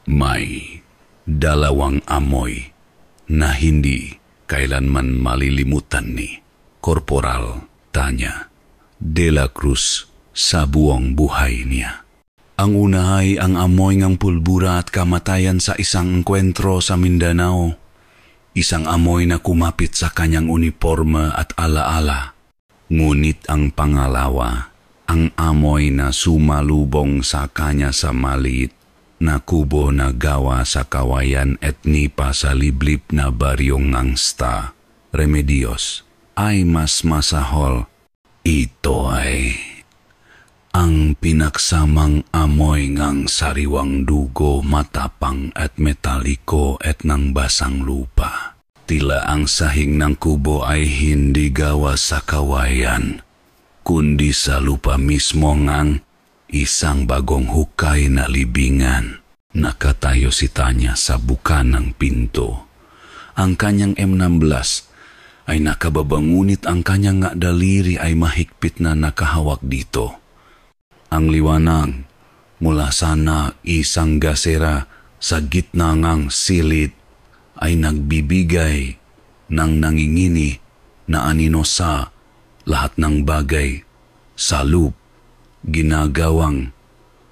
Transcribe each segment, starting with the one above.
May dalawang amoy na hindi kailanman malilimutan ni Korporal Tanya de la Cruz sa buong buhay niya. Ang una ay ang amoy ng pulbura at kamatayan sa isang enkwentro sa Mindanao. Isang amoy na kumapit sa kanyang uniforme at alaala. Ngunit ang pangalawa, ang amoy na sumalubong sa kanya sa maliit na kubo na gawa sa Kawayan at Nipa sa liblib na baryong Ngangsta, Remedios, ay mas masahol. Ito ay ang pinaksamang amoy ng sariwang dugo, matapang at metaliko at ng basang lupa. Tila ang sahig ng kubo ay hindi gawa sa kawayan, kundi sa lupa mismo ngang isang bagong hukay na libingan. Nakatayo si Tanya sa buka ng pinto. Ang kanyang M16 ay nakababa, ngunit ang kanyang daliri ay mahigpit na nakahawak dito. Ang liwanag mula sana isang gasera sa gitna ng silid ay nagbibigay ng nangingini na anino sa lahat ng bagay sa loop. Ginagawang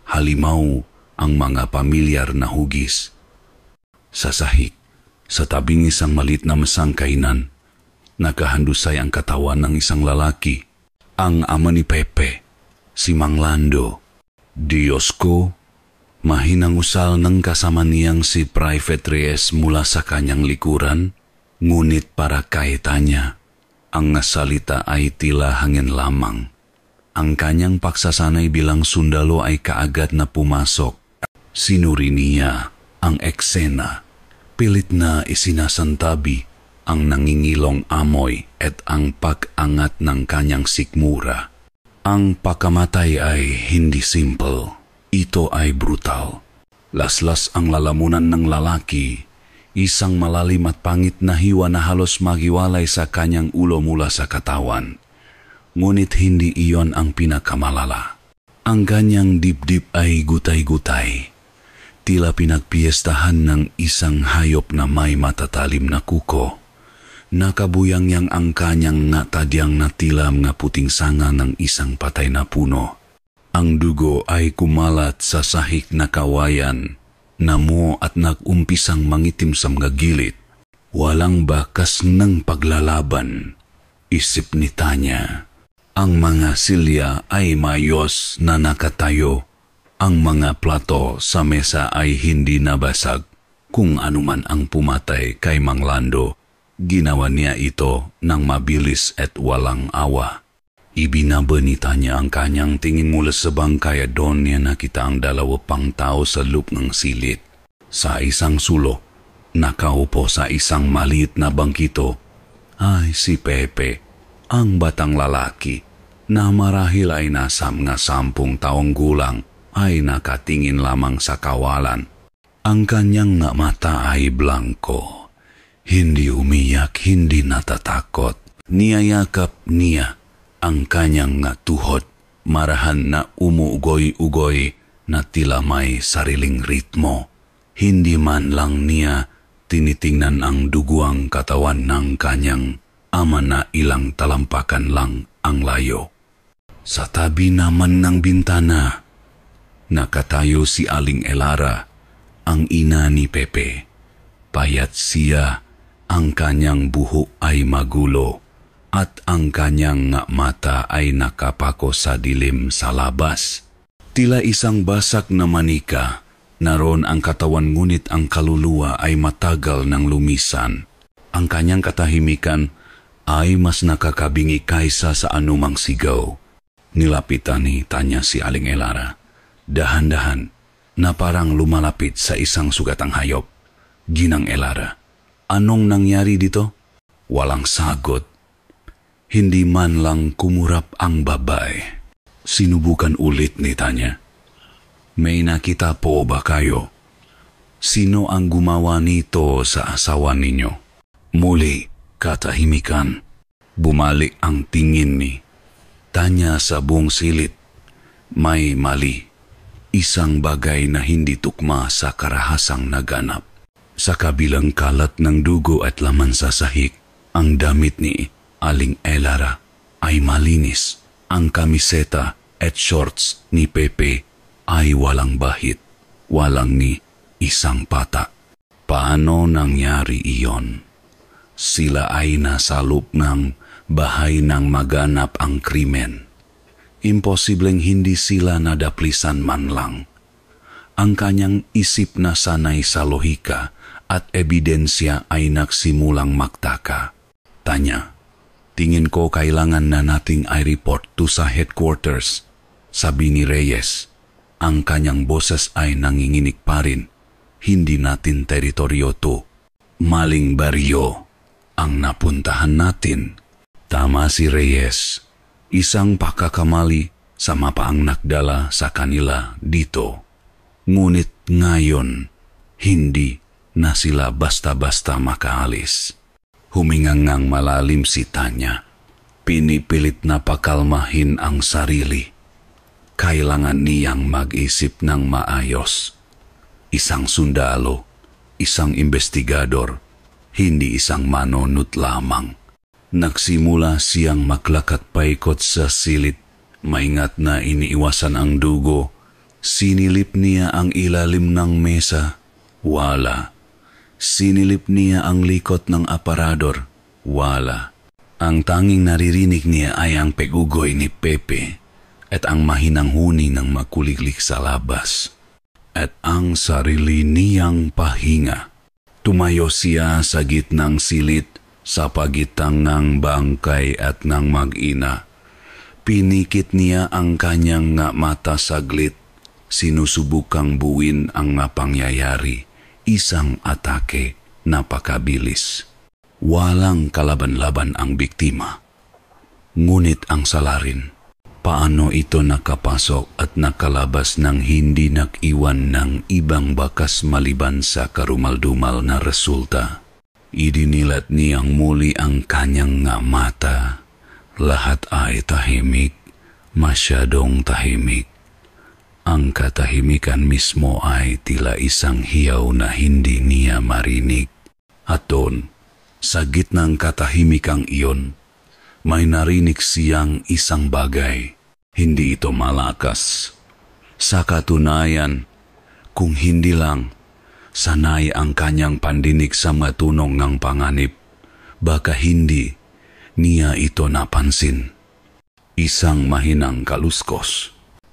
halimaw ang mga pamilyar na hugis. Sa sahig, sa tabing isang malit na masangkainan, nakahandusay ang katawan ng isang lalaki, ang ama ni Pepe, si Mang Lando. Diyos ko, mahinang usal ng kasama niyang si Private Reyes mula sa kanyang likuran, ngunit para kay Tanya, ang salita ay tila hangin lamang. Ang kanyang paksasanay bilang sundalo ay kaagad na pumasok. Sinuri niya ang eksena, pilit na isinasantabi ang nangingilong amoy at ang pag-angat ng kanyang sikmura. Ang pagkamatay ay hindi simple. Ito ay brutal. Laslas ang lalamunan ng lalaki, isang malalim at pangit na hiwa na halos magiwalay sa kanyang ulo mula sa katawan. Ngunit hindi iyon ang pinakamalala. Ang kanyang dibdib ay gutay-gutay. Tila pinagpiestahan ng isang hayop na may matatalim na kuko. Nakabuyangyang ang kanyang tadyang na tila nga puting sanga ng isang patay na puno. Ang dugo ay kumalat sa sahig na kawayan, namo at nagumpisang mangitim sa mga gilid. Walang bakas ng paglalaban, isip ni Tanya. Ang mga silya ay mayos na nakatayo. Ang mga plato sa mesa ay hindi nabasag. Kung anuman ang pumatay kay Mang Lando, ginawa niya ito ng mabilis at walang awa. Ibinaba ni Tanya ang kanyang tingin mula sa bangkay at doon niya nakita ang dalawa pang tao sa loop ng silid. Sa isang sulok, nakaupo sa isang maliit na bangkito, ay si Pepe, ang batang lalaki na marahil ay nasa mga 10 taong gulang, ay nakatingin lamang sa kawalan. Ang kanyang mata ay blanko. Hindi umiyak, hindi natatakot. Niyayakap niya ang kanyang tuhod, marahan na umuugoy-ugoy na tila may sariling ritmo. Hindi man lang niya tinitingnan ang duguang katawan ng kanyang ama na ilang talampakan lang ang layo. Sa tabi naman ng bintana, nakatayo si Aling Elara, ang ina ni Pepe. Payat siya, ang kanyang buhok ay magulo at ang kanyang mata ay nakapako sa dilim sa labas. Tila isang basak na manika, naroon ang katawan ngunit ang kaluluwa ay matagal ng lumisan. Ang kanyang katahimikan ay mas nakakabingi kaysa sa anumang sigaw. Nilapitan ni Tanya si Aling Elara, dahan-dahan, na parang lumalapit sa isang sugatang hayop. Ginang Elara, anong nangyari dito? Walang sagot. Hindi man lang kumurap ang babae. Sinubukan ulit ni Tanya. May nakita po ba kayo? Sino ang gumawa nito sa asawa ninyo? Muli, katahimikan. Bumalik ang tingin ni Tanya sa buong silid. May mali. isang bagay na hindi tukma sa karahasang naganap. Sa kabilang kalat ng dugo at laman sa sahig, ang damit ni Aling Elara ay malinis. Ang kamiseta at shorts ni Pepe ay walang bahit, walang ni isang pata. Paano nangyari iyon? Sila ay nasa loob ng bahay nang maganap ang krimen. Imposibleng hindi sila nadaplisan man lang. Ang kanyang isip na sanay sa lohika at ebidensya ay nagsimulang magtaka. Tanya, tingin ko kailangan na nating i-report to sa headquarters, sabi ni Reyes. Ang kanyang boses ay nanginginig pa rin. Hindi natin teritoryo to. Maling baryo ang napuntahan natin. Tama si Reyes. Isang pagkakamali sa mapaang nagdala sa kanila dito. Ngunit ngayon, hindi na sila basta-basta makaalis. Humingangang malalim si Tanya. Pinipilit na pakalmahin ang sarili. Kailangan niyang mag-isip ng maayos. Isang sundalo, isang investigador, hindi isang manonut lamang. Nagsimula siyang maglakad paikot sa silid. Maingat na iniiwasan ang dugo. Sinilip niya ang ilalim ng mesa. Wala. Sinilip niya ang likod ng aparador. Wala. Ang tanging naririnig niya ay ang pegugoy ni Pepe at ang mahinang huni ng makuliglik sa labas. At ang sarili niyang pahinga. Tumayo siya sa gitnang silid sa pagitan ng bangkay at ng mag-ina. Pinikit niya ang kanyang mata saglit. Sinusubukang buuin ang pangyayari. Isang atake, napakabilis. Walang kalaban-laban ang biktima. Ngunit ang salarin, paano ito nakapasok at nakalabas ng hindi nag-iwan ng ibang bakas maliban sa karumal-dumal na resulta? Idinilat niyang muli ang kanyang mata. Lahat ay tahimik, masyadong tahimik. Ang katahimikan mismo ay tila isang hiyaw na hindi niya marinig. At doon, sa gitnang katahimikang iyon, may narinig siyang isang bagay. Hindi ito malakas. Sa katunayan, kung hindi lang, sanay ang kanyang pandinig sa matunong ng panganib, baka hindi niya ito napansin. Isang mahinang kaluskos.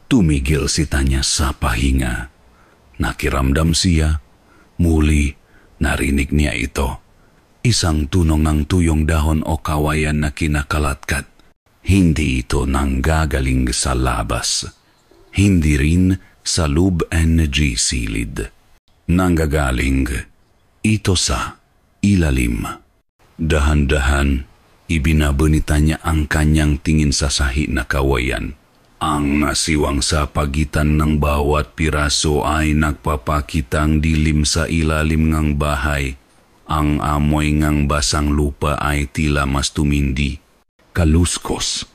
Tumigil si Tanya sa pahinga. Nakiramdam siya. Muli, narinig niya ito. Isang tunog ng tuyong dahon o kawayan na kinakalatkat. Hindi ito nanggagaling sa labas. Hindi rin sa loob energy silid. Nanggagaling ito sa ilalim. Dahan-dahan, ibinabunita niya ang kanyang tingin sa sahi na kawayan. Ang nasiwang sa pagitan ng bawat piraso ay nagpapakitang dilim sa ilalim ng bahay. Ang amoy ng basang lupa ay tila mas tumindi. Kaluskos.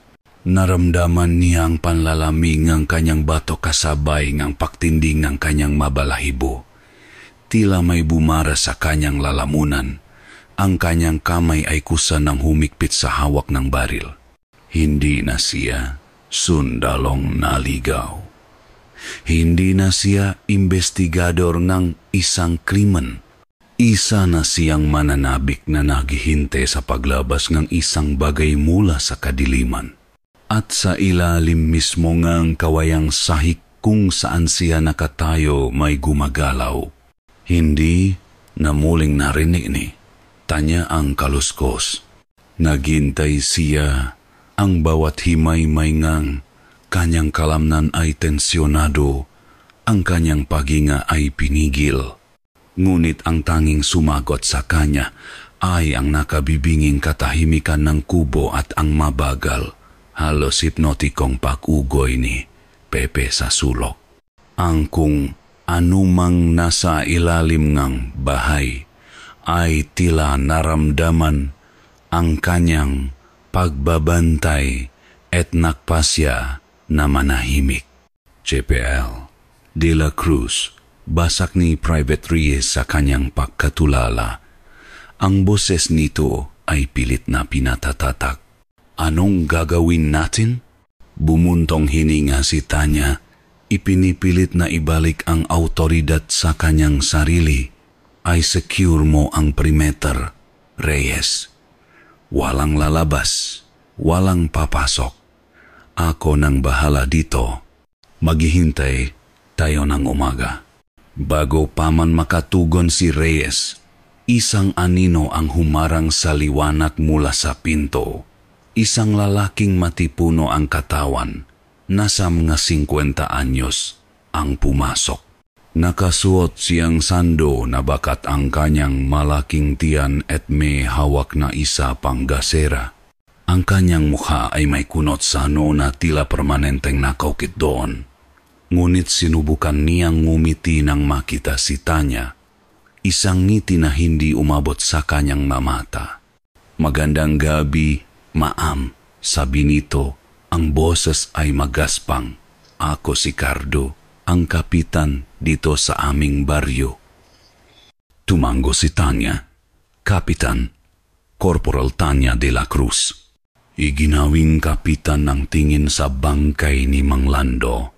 Naramdaman niya ang panlalamig ng kanyang bato kasabay ng pagtinding ng kanyang mabalahibo. Tila may bumara sa kanyang lalamunan. Ang kanyang kamay ay kusa ng humigpit sa hawak ng baril. Hindi na siya sundalong naligaw. Hindi na siya investigador ng isang krimen. Isa na siyang mananabik na naghihintay sa paglabas ng isang bagay mula sa kadiliman. At sa ilalim mismo ng kawayang sahig kung saan siya nakatayo may gumagalaw. Hindi na muling narinig ni Tanya ang kaluskos. Naghintay siya. Ang bawat himay-may ngang kanyang kalamnan ay tensyonado, ang kanyang paghinga ay pinigil. Ngunit ang tanging sumagot sa kanya ay ang nakabibinging katahimikan ng kubo at ang mabagal, halos hipnotikong pag-ugoy ni Pepe sa sulok. Ang kung anumang nasa ilalim ng bahay ay tila naramdaman ang kanyang pagbabantay at nakpasya na manahimik. JPL, De la Cruz, basak ni Private Reyes sa kanyang pagkatulala. Ang boses nito ay pilit na pinatatatak. Anong gagawin natin? Bumuntong hininga si Tanya. Ipinipilit na ibalik ang autoridad sa kanyang sarili. Ay secure mo ang perimeter, Reyes. Walang lalabas, walang papasok. Ako nang bahala dito. Maghihintay tayo ng umaga. Bago pa man makatugon si Reyes, isang anino ang humarang sa liwanag mula sa pinto. Isang lalaking matipuno ang katawan, nasa mga 50 anyos, ang pumasok. Nakasuot siyang sando na bakat ang kanyang malaking tiyan at may hawak na isa pang gasera. Ang kanyang mukha ay may kunot sa noo na tila permanenteng nakaukit doon. Ngunit sinubukan niyang ngumiti nang makita si Tanya. Isang ngiti na hindi umabot sa kanyang mata. Magandang gabi, ma'am, sabi nito. Ang boses ay magaspang. Ako si Cardo, ang kapitan dito sa aming baryo. Tumango si Tanya. Kapitan, Corporal Tanya de la Cruz. Iginawing kapitan ang tingin sa bangkay ni Mang Lando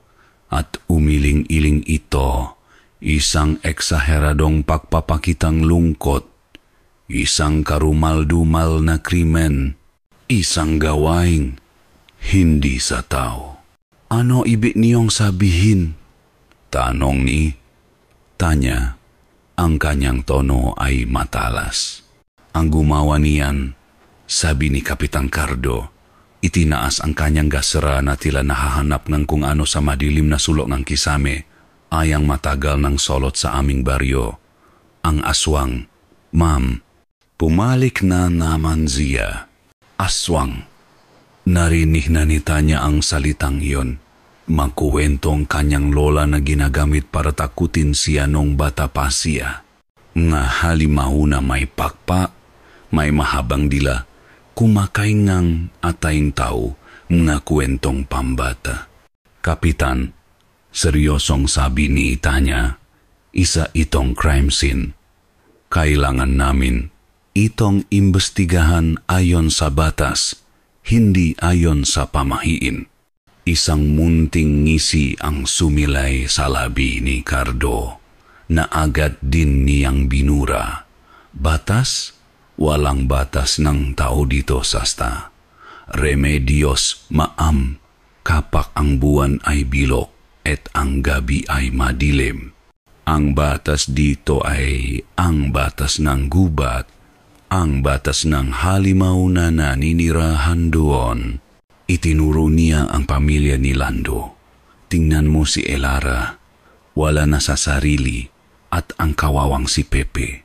at umiling-iling ito, isang eksaheradong pagpapakitang lungkot, isang karumal-dumal na krimen, isang gawain hindi sa tao. Ano ibig niyong sabihin? Tanong ni Tanya. Ang kanyang tono ay matalas. Ang gumawa niyan, sabi ni Kapitan Cardo, itinaas ang kanyang gasera na tila nahahanap ng kung ano sa madilim na sulok ng kisame, ay ang matagal ng solot sa aming baryo. Ang aswang, ma'am, pumalik na naman siya. Aswang. Narinig na ni Tanya ang salitang iyon. Magkuwentong kanyang lola na ginagamit para takutin siya nung bata pa siya. Nga halimaw na may pakpa, may mahabang dila, kumakaingang atayng tao, mga kwentong pambata. Kapitan, seryosong sabi ni Tanya, isa itong crime scene. Kailangan namin itong imbestigahan ayon sa batas, hindi ayon sa pamahiin. Isang munting ngisi ang sumilay sa labi ni Cardo, na agad din niyang binura. Batas? Walang batas ng tao dito, Sasta. Remedios, ma'am, kapak ang buwan ay bilog at ang gabi ay madilim. Ang batas dito ay ang batas ng gubat, ang batas ng halimaw na naninirahan doon. Itinuro niya ang pamilya ni Lando. Tingnan mo si Elara, wala na sa sarili, at ang kawawang si Pepe.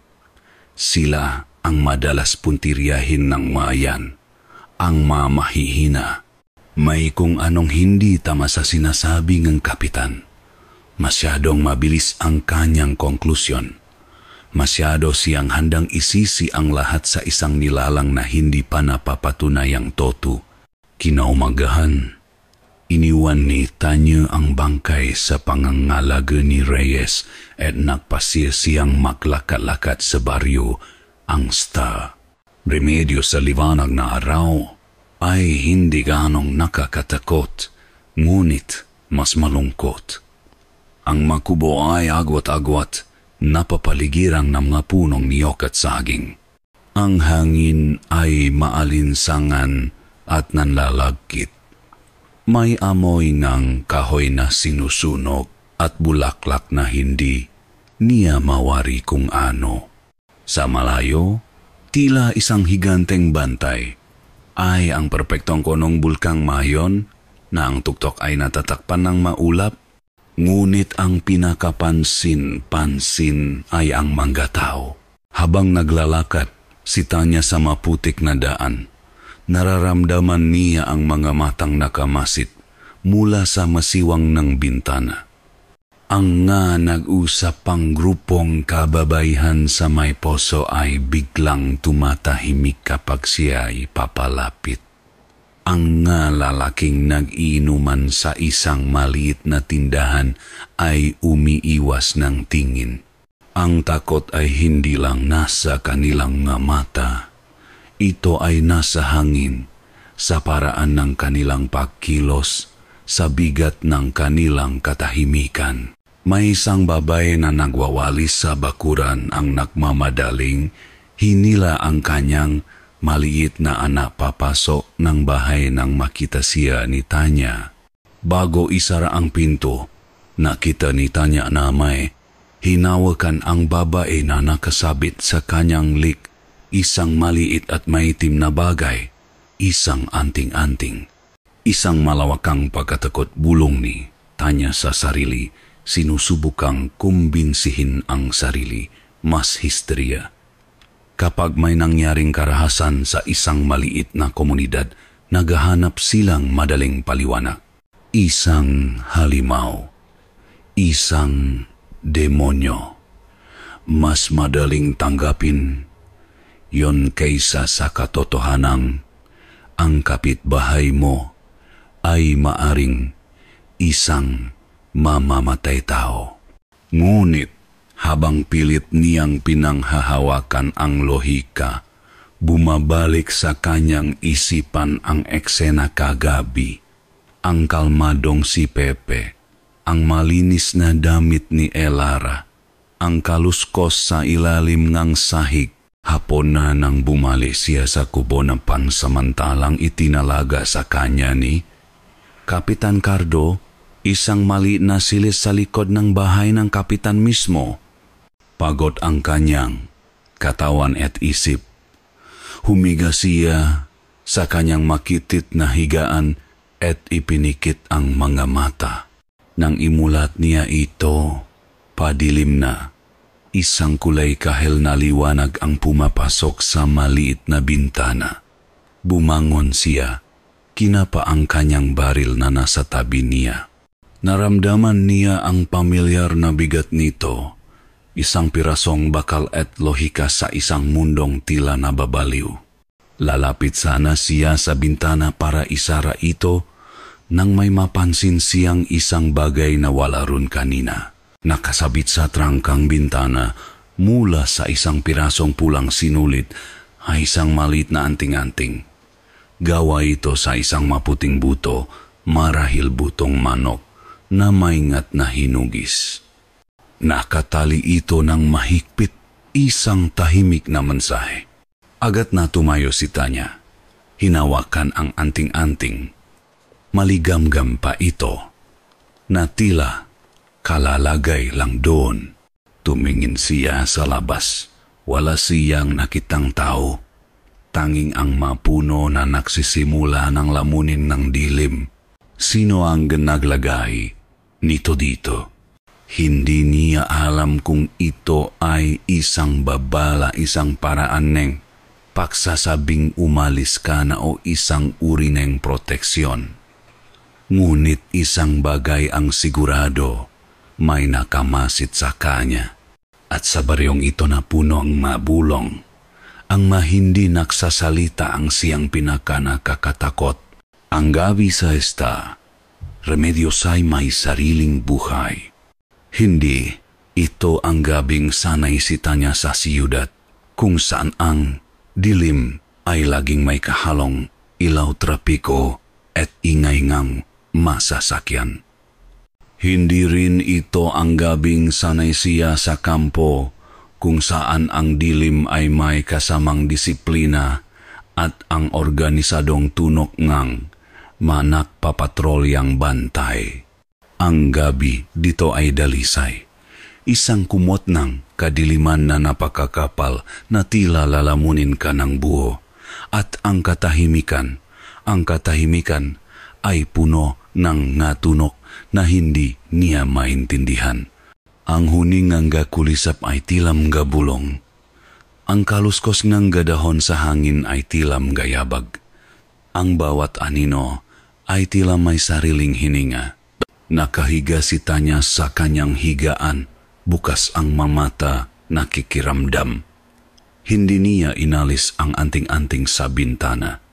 Sila ang madalas puntiryahin ng mayan, ang mamahihina. May kung anong hindi tama sa sinasabi ng kapitan. Masyadong mabilis ang kanyang konklusyon. Masyado siyang handang isisi ang lahat sa isang nilalang na hindi pa napapatunayang totu. Kinaumagahan, iniwan ni Tanya ang bangkay sa pangangalaga ni Reyes at nagpasya siyang maglakad-lakad sa baryo ang Star. Remedyo sa liwanag na araw ay hindi ganong nakakatakot, ngunit mas malungkot. Ang makubo ay agwat-agwat, napapaligirang ng mga punong niyok at saging. Ang hangin ay maalinsangan at nanlalagkit. May amoy ng kahoy na sinusunog at bulaklak na hindi niya mawari kung ano. Sa malayo, tila isang higanteng bantay ay ang perpektong konong bulkang Mayon na ang tuktok ay natatakpan ng maulap. Ngunit ang pinakapansin-pansin ay ang manggatao. Habang naglalakad si Tanya sa maputik na daan, nararamdaman niya ang mga matang nakamasit mula sa masiwang ng bintana. Ang nga nag-usap pang grupong kababayhan sa may poso ay biglang tumatahimik kapag siya ay papalapit. Ang nga lalaking nag-iinuman sa isang maliit na tindahan ay umiiwas ng tingin. Ang takot ay hindi lang nasa kanilang nga mata. Ito ay nasa hangin, sa paraan ng kanilang pagkilos, sa bigat ng kanilang katahimikan. May isang babae na nagwawalis sa bakuran ang nagmamadaling, hinila ang kanyang maliit na anak papasok ng bahay nang makita siya ni Tanya. Bago isara ang pinto, nakita ni Tanya na may hinawakan ang babae na nakasabit sa kanyang lik, isang maliit at maitim na bagay, isang anting-anting. Isang malawakang pagkatakot bulong ni Tanya sa sarili, sinusubukang kumbinsihin ang sarili, mas histerya. Kapag may nangyaring karahasan sa isang maliit na komunidad, naghahanap silang madaling paliwanag. Isang halimaw, isang demonyo. Mas madaling tanggapin yon kaysa sa katotohanang ang kapitbahay mo ay maaring isang mamamatay tao. Ngunit habang pilit niyang pinanghahawakan ang lohika, bumabalik sa kanyang isipan ang eksena kagabi. Ang kalmadong si Pepe, ang malinis na damit ni Elara, ang kaluskos sa ilalim ng sahig. Hapon na nang bumalik siya sa kubo na pansamantalang itinalaga sa kanya ni Kapitan Cardo, isang maliit na silis sa likod ng bahay ng kapitan mismo. Pagod ang kanyang katawan at isip. Humiga siya sa kanyang makitit na higaan at ipinikit ang mga mata. Nang imulat niya ito, padilim na. Isang kulay kahel na liwanag ang pumapasok sa maliit na bintana. Bumangon siya, kinapa ang kanyang baril na nasa tabi niya. Naramdaman niya ang pamilyar na bigat nito. Isang pirasong bakal at lohika sa isang mundong tila nababaliw. Lalapit sana siya sa bintana para isara ito nang may mapansin siyang isang bagay na wala ron kanina. Nakasabit sa trangkang bintana mula sa isang pirasong pulang sinulit ay isang maliit na anting-anting. Gawa ito sa isang maputing buto, marahil butong manok na maingat na hinugis. Nakatali ito ng mahigpit, isang tahimik na mensahe. Agad na tumayo si Tanya. Hinawakan ang anting-anting. Maligamgam pa ito, na tila kalalagay lang doon. Tumingin siya sa labas. Wala siyang nakitang tao. Tanging ang mapuno na nagsisimula ng lamunin ng dilim. Sino ang naglagay nito dito? Hindi niya alam kung ito ay isang babala, isang paraan ng pagsasabing umalis ka na o isang uri ng proteksyon. Ngunit isang bagay ang sigurado, may nakamasid sa kanya. At sa baryong ito na puno ang mabulong, ang mahindi nagsasalita ang siyang pinakanakakatakot. Ang gabi sa esta, Remedios ay may sariling buhay. Hindi ito ang gabing sanay si Tanya sa siyudad, kung saan ang dilim ay laging may kahalong ilaw trapiko at ingay ngang masasakyan. Hindi rin ito ang gabing sanay siya sa kampo, kung saan ang dilim ay may kasamang disiplina at ang organisadong tunok ngang manak papatrolyang bantay. Ang gabi dito ay dalisay. Isang kumot ng kadiliman na napakakapal na tila lalamunin ka ng buo. At ang katahimikan ay puno ng ngatunok na hindi niya maintindihan. Ang huning ng gakulisap ay tilam gabulong. Ang kaluskos ng gadahon sa hangin ay tilam gayabag. Ang bawat anino ay tila may sariling hininga. Nakahiga si Tanya sa kanyang higaan, bukas ang mamata, nakikiramdam. Hindi niya inalis ang anting-anting sa bintana.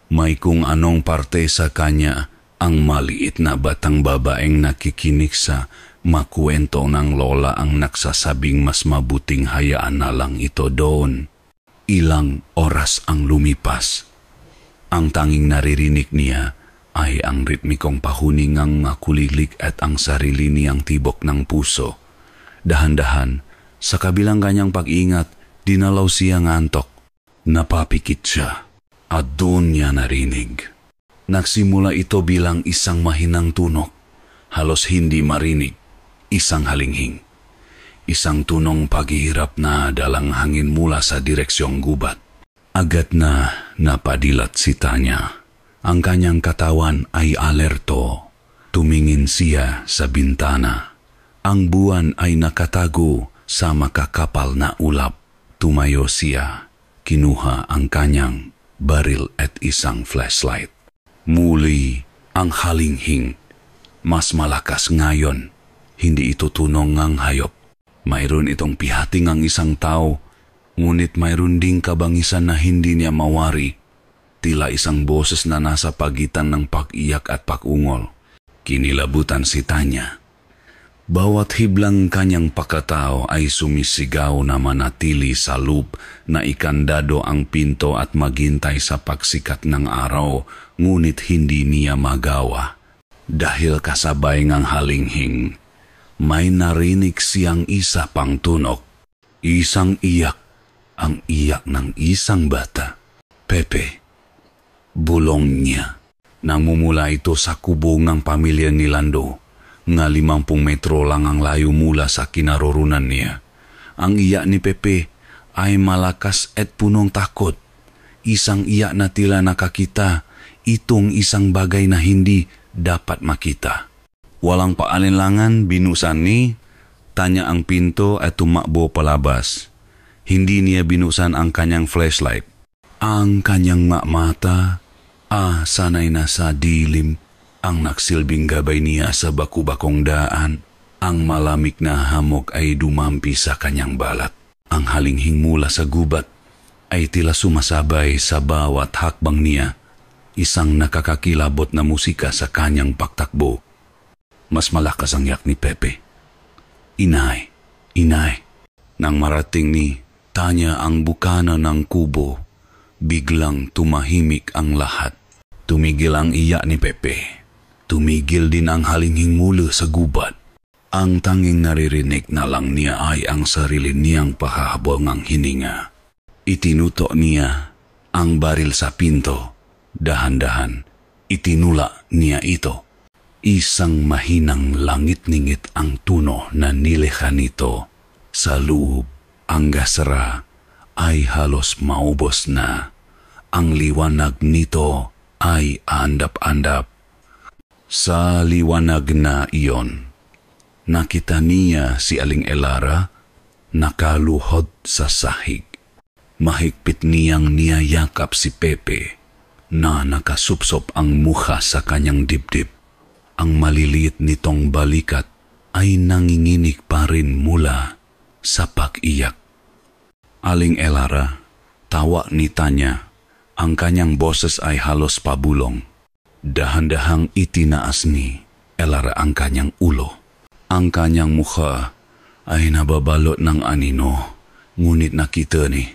May kung anong parte sa kanya ang maliit na batang babaeng nakikinig sa makwento ng lola ang nagsasabing mas mabuting hayaan na lang ito doon. Ilang oras ang lumipas. Ang tanging naririnig niya ay ang ritmikong pahuningang kulilik at ang sarili niyang tibok ng puso. Dahan-dahan, sa kabilang kanyang pag-ingat, dinalaw siya ng antok. Napapikit siya at doon niya narinig. Nagsimula ito bilang isang mahinang tunog, halos hindi marinig, isang halinghing. Isang tunong paghihirap na dalang hangin mula sa direksyong gubat. Agad na napadilat si Tanya. Ang kanyang katawan ay alerto. Tumingin siya sa bintana. Ang buwan ay nakatago sa makakapal na ulap. Tumayo siya. Kinuha ang kanyang baril at isang flashlight. Muli ang halinghing. Mas malakas ngayon. Hindi ito tunong ng hayop. Mayroon itong pihating ang isang tao, ngunit mayroon ding kabangisan na hindi niya mawari. Tila isang boses na nasa pagitan ng pag-iyak at pag-ungol. Kinilabutan si Tanya. Bawat hiblang kanyang pakatao ay sumisigaw na manatili sa loop na ikandado ang pinto at maghintay sa pagsikat ng araw, ngunit hindi niya magawa. Dahil kasabay ng halinghing, may narinig siyang isa pang tunog. Isang iyak, ang iyak ng isang bata. Pepe. Bulong niya. Namumula ito sa kubo ng pamilya ni Lando, nga 50 metro lang ang layo mula sa kinaroroonan niya. Ang iyak ni Pepe ay malakas at punong takot. Isang iyak na tila nakakita, itong isang bagay na hindi dapat makita. Walang paalinlangan, binusan ni Tanya ang pinto at tumakbo palabas. Hindi niya binusan ang kanyang flashlight. Ang kanyang mata, sanay na sa dilim, ang nagsilbing gabay niya sa baku-bakong daan. Ang malamig na hamog ay dumampi sa kanyang balat. Ang halinghing mula sa gubat ay tila sumasabay sa bawat hakbang niya. Isang nakakakilabot na musika sa kanyang pagtakbo. Mas malakas ang yak ni Pepe. Inay, inay. Nang marating ni Tanya ang bukana ng kubo, biglang tumahimik ang lahat. Tumigil ang iyak ni Pepe. Tumigil din ang halinghing mula sa gubat. Ang tanging naririnig na lang niya ay ang sarili niyang pahahabol ng hininga. Itinuto niya ang baril sa pinto. Dahan-dahan, itinula niya ito. Isang mahinang langit-ningit ang tuno na nilikha nito. Sa loob, ang gasra ay halos maubos na. Ang liwanag nito ay andap-andap. Sa liwanag na iyon, nakita niya si Aling Elara nakaluhod sa sahig. Mahigpit niyang niyayakap si Pepe na nakasupsop ang mukha sa kanyang dibdib. Ang maliliit nitong balikat ay nanginginig pa rin mula sa pag-iyak. Aling Elara, tawa ni Tanya. Ang kanyang boses ay halos pabulong. Dahan-dahang itinaas ni Elara ang kanyang ulo. Ang kanyang mukha ay nababalot ng anino, ngunit nakita ni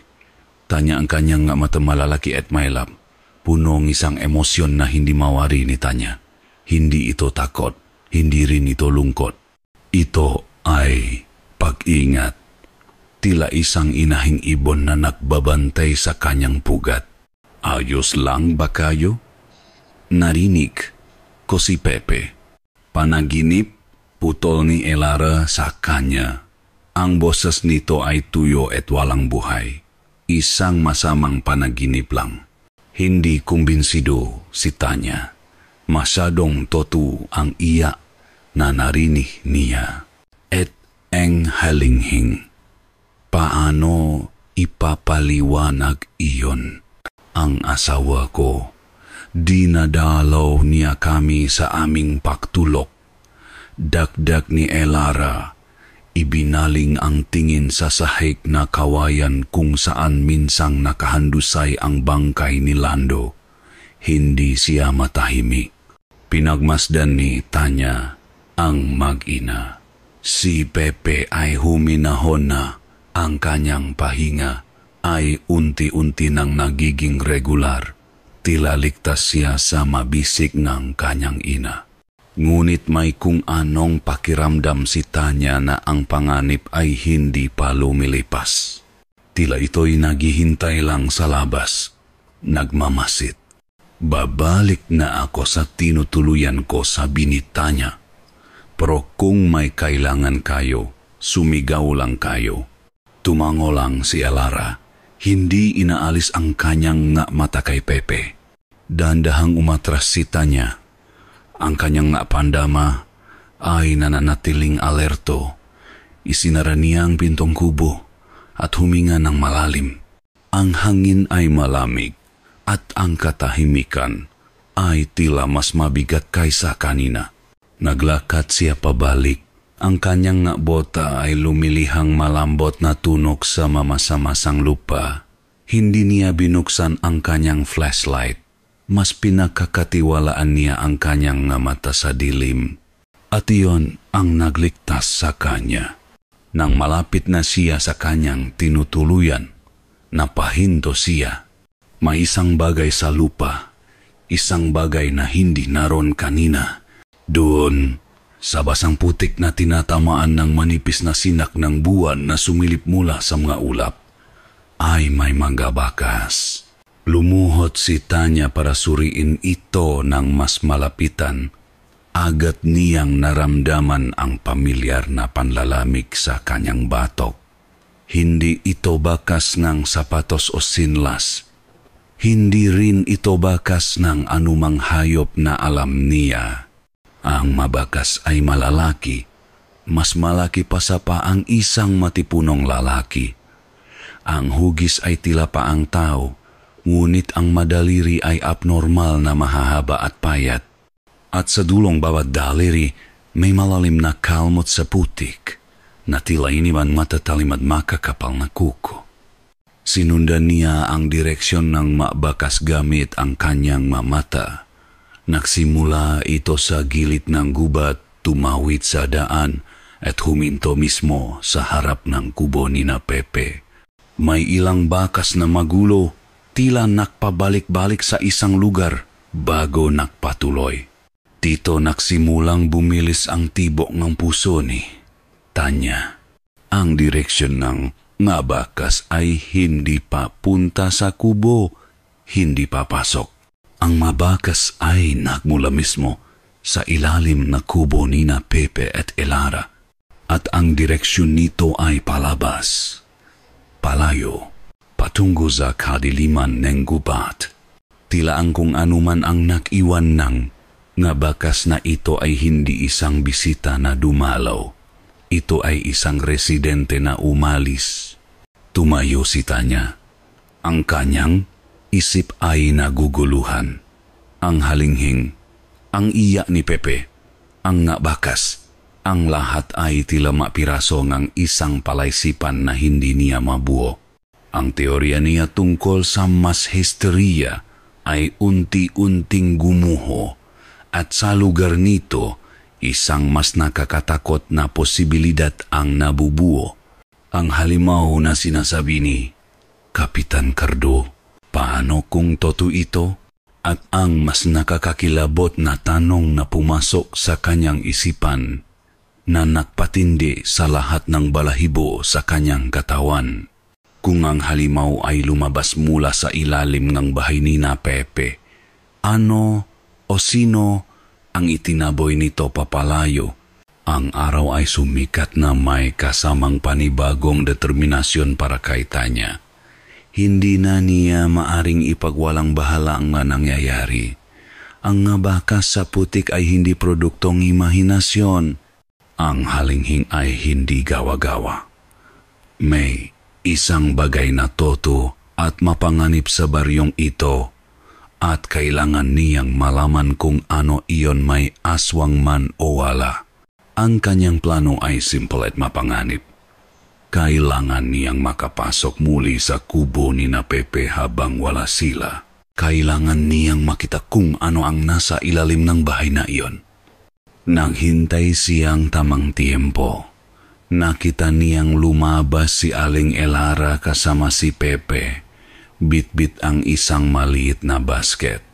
Tanya ang kanyang mata malalaki at mailap. Punong isang emosyon na hindi mawari ni Tanya. Hindi ito takot, hindi rin ito lungkot. Ito ay pag-ingat. Tila isang inahing ibon na nagbabantay sa kanyang pugat. Ayos lang ba kayo? Narinig ko si Pepe. Panaginip, putol ni Elara sa kanya. Ang boses nito ay tuyo at walang buhay. Isang masamang panaginip lang. Hindi kumbinsido si Tanya. Masyadong totoo ang iyak na narinig niya. At ang halinghing. Paano ipapaliwanag iyon? Ang asawa ko, dinadalaw niya kami sa aming pagtulog. Dagdag ni Elara, ibinaling ang tingin sa sahig na kawayan kung saan minsang nakahandusay ang bangkay ni Lando. Hindi siya matahimik. Pinagmasdan ni Tanya ang mag-ina. Si Pepe ay huminahon na. Ang kanyang pahinga ay unti-unti nang nagiging regular. Tila ligtas siya sa mabisik ng kanyang ina. Ngunit may kung anong pakiramdam si Tanya na ang panganib ay hindi pa lumilipas. Tila ito'y naghihintay lang sa labas. Nagmamasid. Babalik na ako sa tinutuluyan ko, sabi ni Tanya. Pero kung may kailangan kayo, sumigaw lang kayo. Tumango lang si Elara. Hindi inaalis ang kanyang nga mata kay Pepe. Dahan-dahang umatras si Tanya. Ang kanyang nga pandama ay nananatiling alerto. Isinara niya ang pintong kubo at huminga ng malalim. Ang hangin ay malamig at ang katahimikan ay tila mas mabigat kaysa kanina. Naglakad siya pabalik. Ang kanyang nga bota ay lumilihang malambot na tunog sa mamasa-masang lupa. Hindi niya binuksan ang kanyang flashlight. Mas pinakakatiwalaan niya ang kanyang nga mata sa dilim. At iyon ang nagligtas sa kanya. Nang malapit na siya sa kanyang tinutuluyan, napahinto siya. May isang bagay sa lupa, isang bagay na hindi naroon kanina. Doon, sa basang putik na tinatamaan ng manipis na sinak ng buwan na sumilip mula sa mga ulap, ay may mga bakas. Lumuhot si Tanya para suriin ito ng mas malapitan. Agad niyang naramdaman ang pamilyar na panlalamig sa kanyang batok. Hindi ito bakas ng sapatos o sinlas. Hindi rin ito bakas ng anumang hayop na alam niya. Ang mabakas ay malalaki. Mas malaki pa sa paang isang matipunong lalaki. Ang hugis ay tila paang tao, ngunit ang madaliri ay abnormal na mahahaba at payat. At sa dulong bawat daliri, may malalim na kalmot sa putik na tila iniban matatalim at makakapal na kuko. Sinundan niya ang direksyon ng mabakas gamit ang kanyang mamata. Nagsimula ito sa gilid ng gubat, tumawid sa daan at huminto mismo sa harap ng kubo ni na Pepe. May ilang bakas na magulo, tila nakpabalik-balik sa isang lugar bago nakpatuloy. Dito nagsimulang bumilis ang tibok ng puso ni Tanya. Ang direksyon ng nga bakas ay hindi pa punta sa kubo, hindi pa pasok. Ang mabakas ay nagmula mismo sa ilalim na kubo ni na Pepe at Elara. At ang direksyon nito ay palabas, palayo, patungo sa kadiliman ng gubat. Tila ang kung anuman ang nakiwan ng nga bakas na ito ay hindi isang bisita na dumalaw. Ito ay isang residente na umalis. Tumayo si Tanya. Ang kanyang isip ay naguguluhan. Ang halinghing, ang iya ni Pepe, ang nga bakas, ang lahat ay tila mapiraso ng isang palaisipan na hindi niya mabuo. Ang teorya niya tungkol sa mas histeriya ay unti-unting gumuho at sa lugar nito, isang mas nakakatakot na posibilidad ang nabubuo. Ang halimaw na sinasabi ni Kapitan Cardo. Paano kung totoo ito? At ang mas nakakakilabot na tanong na pumasok sa kanyang isipan na nagpatindi sa lahat ng balahibo sa kanyang katawan. Kung ang halimaw ay lumabas mula sa ilalim ng bahay ni na Pepe, ano o sino ang itinaboy nito papalayo? Ang araw ay sumikat na may kasamang panibagong determinasyon para kay Tanya. Hindi na niya maaring ipagwalang bahala ang nangyayari. Ang nga bakas sa putik ay hindi produktong imahinasyon. Ang halinghing ay hindi gawa-gawa. May isang bagay na toto at mapanganib sa baryong ito at kailangan niyang malaman kung ano iyon, may aswang man o wala. Ang kanyang plano ay simple at mapanganib. Kailangan niyang makapasok muli sa kubo ni na Pepe habang wala sila. Kailangan niyang makita kung ano ang nasa ilalim ng bahay na iyon. Naghintay siyang tamang tiempo. Nakita niyang lumabas si Aling Elara kasama si Pepe. Bitbit ang isang maliit na basket.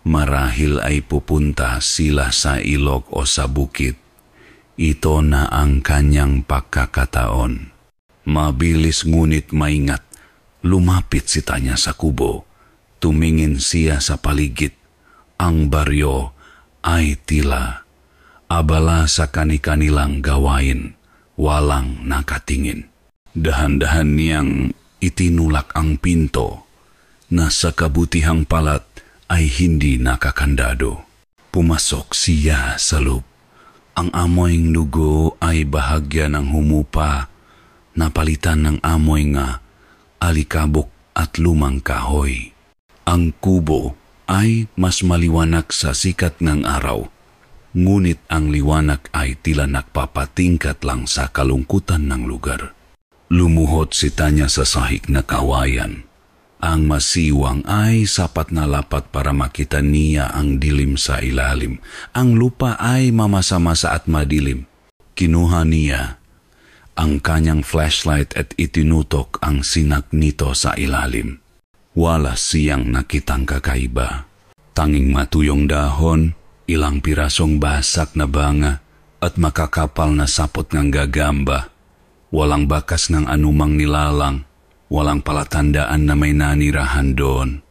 Marahil ay pupunta sila sa ilog o sa bukid. Ito na ang kanyang pagkakataon. Mabilis ngunit maingat, lumapit si Tanya sa kubo. Tumingin siya sa paligid. Ang baryo ay tila abala sa kani-kanilang gawain. Walang nakatingin. Dahan-dahan niyang itinulak ang pinto na sa kabutihang palat ay hindi nakakandado. Pumasok siya sa loob. Ang amoy ng dugo ay bahagya ng humupa, napalitan ng amoy nga alikabok at lumang kahoy. Ang kubo ay mas maliwanag sa sikat ng araw, ngunit ang liwanag ay tila nagpapatingkat lang sa kalungkutan ng lugar. Lumuhod si Tanya sa sahig na kawayan. Ang masiwang ay sapat na lapat para makita niya ang dilim sa ilalim. Ang lupa ay mamasa-masa at madilim. Kinuha niya ang kanyang flashlight at itinutok ang sinag nito sa ilalim. Wala siyang nakitang kakaiba. Tanging matuyong dahon, ilang pirasong basak na banga at makakapal na sapot ng gagamba. Walang bakas ng anumang nilalang. Walang palatandaan na may nanirahan doon.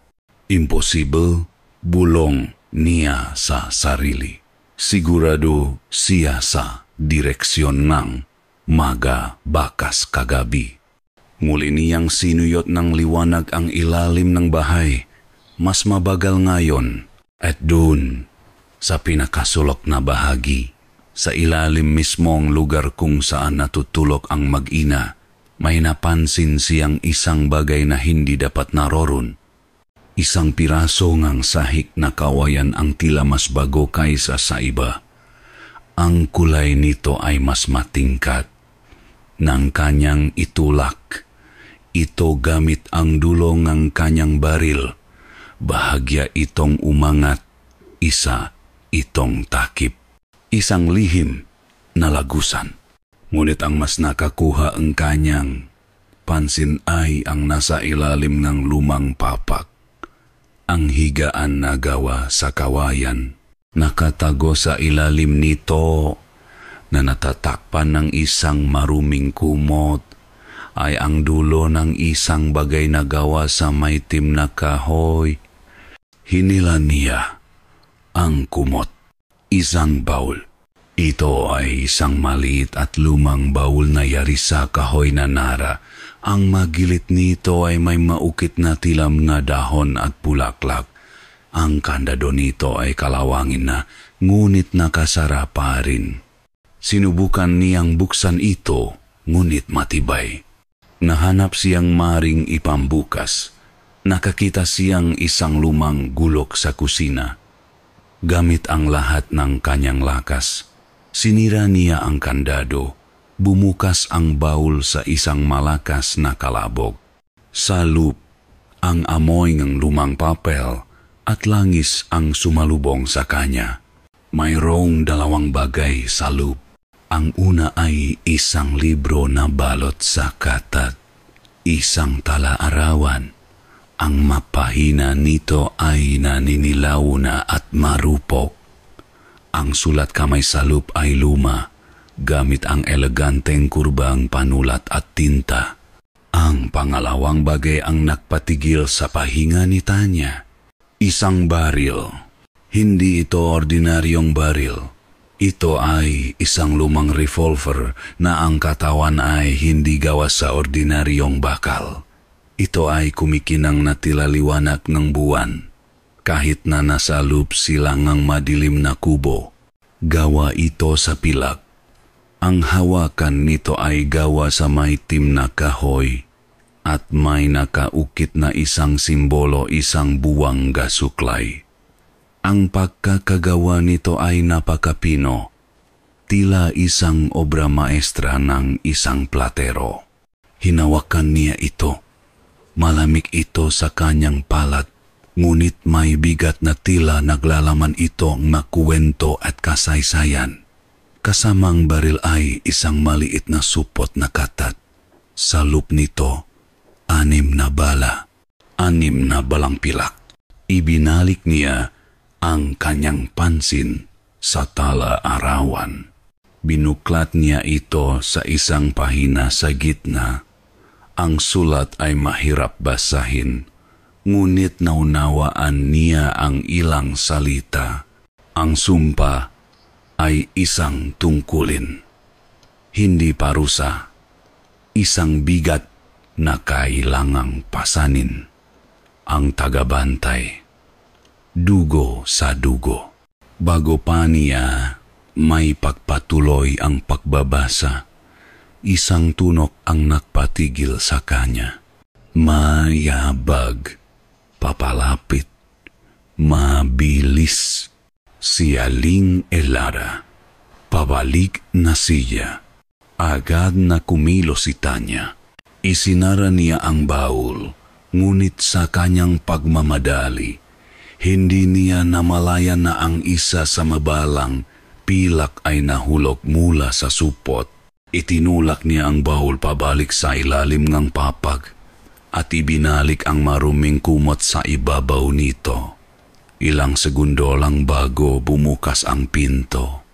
Imposible, bulong niya sa sarili. Sigurado siya sa direksyon ng maga bakas kagabi. Muli niyang sinuyot ng liwanag ang ilalim ng bahay. Mas mabagal ngayon at doon sa pinakasulok na bahagi. Sa ilalim mismong lugar kung saan natutulog ang mag-ina, may napansin siyang isang bagay na hindi dapat naroon. Isang piraso ngang sahig na kawayan ang tila mas bago kaysa sa iba. Ang kulay nito ay mas matingkad. Nang kanyang itulak, ito gamit ang dulo ng kanyang baril. Bahagya itong umangat, isa itong takip. Isang lihim na lagusan. Ngunit ang mas nakakuha ang kanyang pansin ay ang nasa ilalim ng lumang papak. Ang higaan na gawa sa kawayan. Nakatago sa ilalim nito na natatakpan ng isang maruming kumot ay ang dulo ng isang bagay na gawa sa maitim na kahoy. Hinila niya ang kumot. Isang baul. Ito ay isang maliit at lumang baul na yari sa kahoy na nara. Ang magilit nito ay may maukit na tilam na dahon at bulaklak. Ang kandado nito ay kalawangin na, ngunit nakasara pa rin. Sinubukan niyang buksan ito, ngunit matibay. Nahanap siyang maring ipambukas. Nakakita siyang isang lumang gulok sa kusina. Gamit ang lahat ng kanyang lakas, sinira niya ang kandado. Bumukas ang baul sa isang malakas na kalabog. Sa loob, ang amoy ng lumang papel at langis ang sumalubong sa kanya. Mayroong dalawang bagay sa loob. Ang una ay isang libro na balot sa katat. Isang tala-arawan. Ang mapahina nito ay naninilaw na at marupok. Ang sulat kamay sa loob ay luma, gamit ang eleganteng kurbang panulat at tinta. Ang pangalawang bagay ang nagpatigil sa pahinga ni Tanya. Isang baril. Hindi ito ordinaryong baril. Ito ay isang lumang revolver na ang katawan ay hindi gawa sa ordinaryong bakal. Ito ay kumikinang na tila liwanag ng buwan. Kahit na nasa loob silang ang madilim na kubo, gawa ito sa pilak. Ang hawakan nito ay gawa sa maitim na kahoy at may nakaukit na isang simbolo, isang buwang gasuklay. Ang pagkakagawa nito ay napakapino, tila isang obra maestra ng isang platero. Hinawakan niya ito. Malamig ito sa kanyang palat Ngunit may bigat na tila naglalaman ito ng makuwento at kasaysayan. Kasamang baril ay isang maliit na supot na katat. Sa loop nito, 6 na bala, 6 na balang pilak. Ibinalik niya ang kanyang pansin sa tala-arawan. Binuklat niya ito sa isang pahina sa gitna. Ang sulat ay mahirap basahin, ngunit naunawaan niya ang ilang salita. Ang sumpa ay isang tungkulin, hindi parusa, isang bigat na kailangang pasanin. Ang tagabantay, dugo sa dugo. Bago pa niya may pagpatuloy ang pagbabasa, isang tunok ang nagpatigil sa kanya. Mayabag, papalapit, mabilis. Si Aling Elara, pabalik na siya. Agad na kumilos si Tanya. Isinara niya ang baul, ngunit sa kanyang pagmamadali, hindi niya namalayan na ang isa sa mabalang pilak ay nahulog mula sa supot. Itinulak niya ang baul pabalik sa ilalim ng papag at ibinalik ang maruming kumot sa ibabaw nito. Ilang segundo lang bago bumukas ang pinto.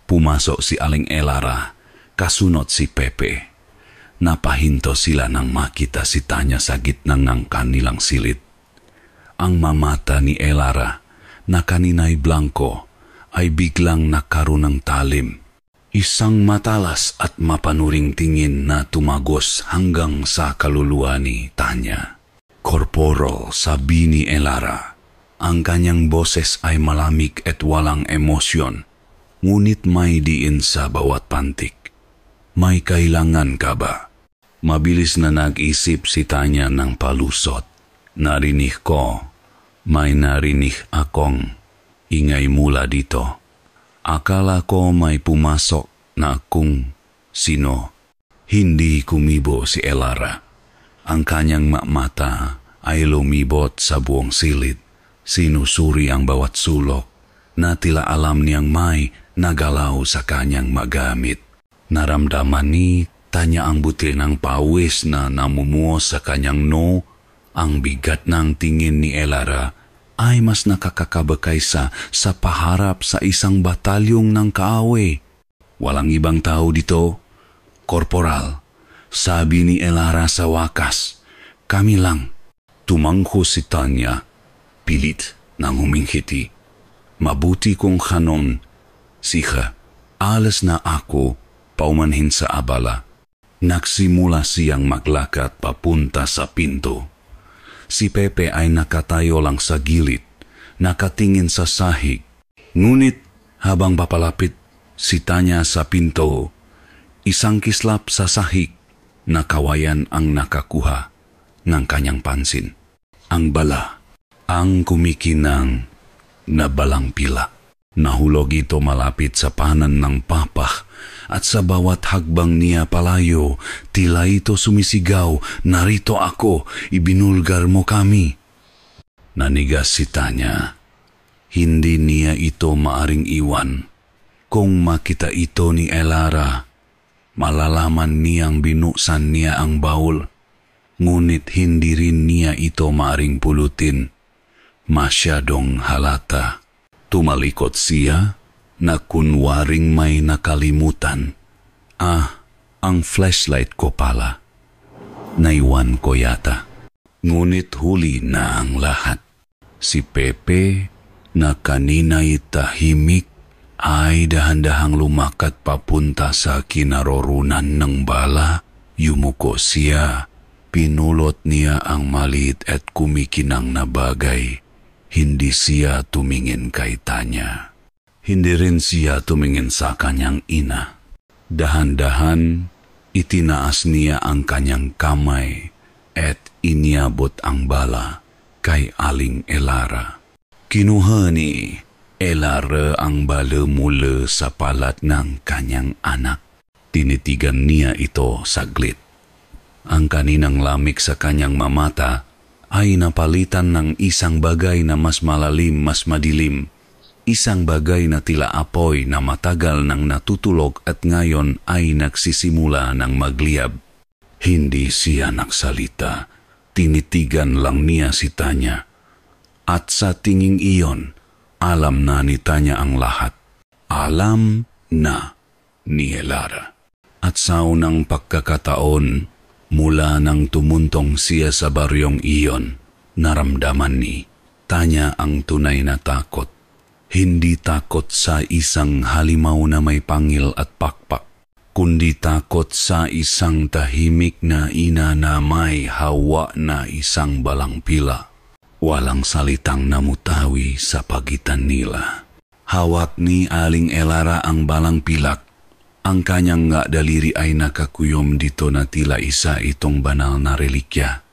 Pumasok si Aling Elara, kasunod si Pepe. Napahinto sila nang makita si Tanya sa gitna ng kanilang silid. Ang mamata ni Elara, na kanina'y blanco, ay biglang nakaroon ng talim. Isang matalas at mapanuring tingin na tumagos hanggang sa kaluluwa ni Tanya. Korporal, sabi ni Elara. Ang kanyang boses ay malamig at walang emosyon, ngunit may diin sa bawat pantik. May kailangan ka ba? Mabilis na nag-isip si Tanya ng palusot. Narinig ko, may narinig akong ingay mula dito. Akala ko may pumasok na kung sino. Hindi kumibo si Elara. Ang kanyang mata ay lumibot sa buong silid. Sinusuri ang bawat sulok na tila alam niyang may nagalaw sa kanyang magamit. Naramdaman ni Tanya ang butil ng pawis na namumuo sa kanyang noo. Ang bigat ng tingin ni Elara ay mas nakakakaba kaysa sa paharap sa isang batalyong ng kaaway. Walang ibang tao dito, Korporal, sabi ni Elara sa wakas. Kami lang. Tumangko si Tanya. Pilit nang huminghiti. Mabuti kung kanon, siha, alas na ako paumanhin sa abala. Nagsimula siyang maglakad papunta sa pinto. Si Pepe ay nakatayo lang sa gilid, nakatingin sa sahig. Ngunit habang papalapit si Tanya sa pinto, isang kislap sa sahig na kawayan ang nakakuha ng kanyang pansin. Ang bala. Ang kumikinang na balang pila. Nahulog ito malapit sa panan ng papa at sa bawat hagbang niya palayo, tila ito sumisigaw, narito ako, ibinulgar mo kami. Nanigas si Tanya. Hindi niya ito maaring iwan. Kung makita ito ni Elara, malalaman niyang binuksan niya ang baul. Ngunit hindi rin niya ito maaring pulutin. Masyadong halata. Tumalikot siya na kunwaring may nakalimutan. Ang flashlight ko pala. Naiwan ko yata. Ngunit huli na ang lahat. Si Pepe na kanina'y tahimik ay dahan-dahang lumakad papunta sa kinaroroonan ng bala. Yumuko siya. Pinulot niya ang maliit at kumikinang na bagay. Hindi siya tumingin kay Tanya. Hindi rin siya tumingin sa kanyang ina. Dahan-dahan, itinaas niya ang kanyang kamay at iniabot ang bala kay Aling Elara. Kinuha ni Elara ang bala mula sa palat ng kanyang anak. Tinitigan niya ito saglit. Ang kaninang lamig sa kanyang mamata ay napalitan ng isang bagay na mas malalim, mas madilim. Isang bagay na tila apoy na matagal nang natutulog at ngayon ay nagsisimula ng magliyab. Hindi siya nagsalita. Tinitigan lang niya si Tanya. At sa tinging iyon, alam na ni Tanya ang lahat. Alam na ni Elara. At sa unang pagkakataon, mula nang tumuntong siya sa baryong iyon, naramdaman ni Tanya ang tunay na takot. Hindi takot sa isang halimaw na may pangil at pakpak, kundi takot sa isang tahimik na ina na may hawa na isang balangpila. Walang salitang namutawi sa pagitan nila. Hawak ni Aling Elara ang balangpilak. Ang kanyang nga daliri ay nakakuyom dito na tila isa itong banal na relikya.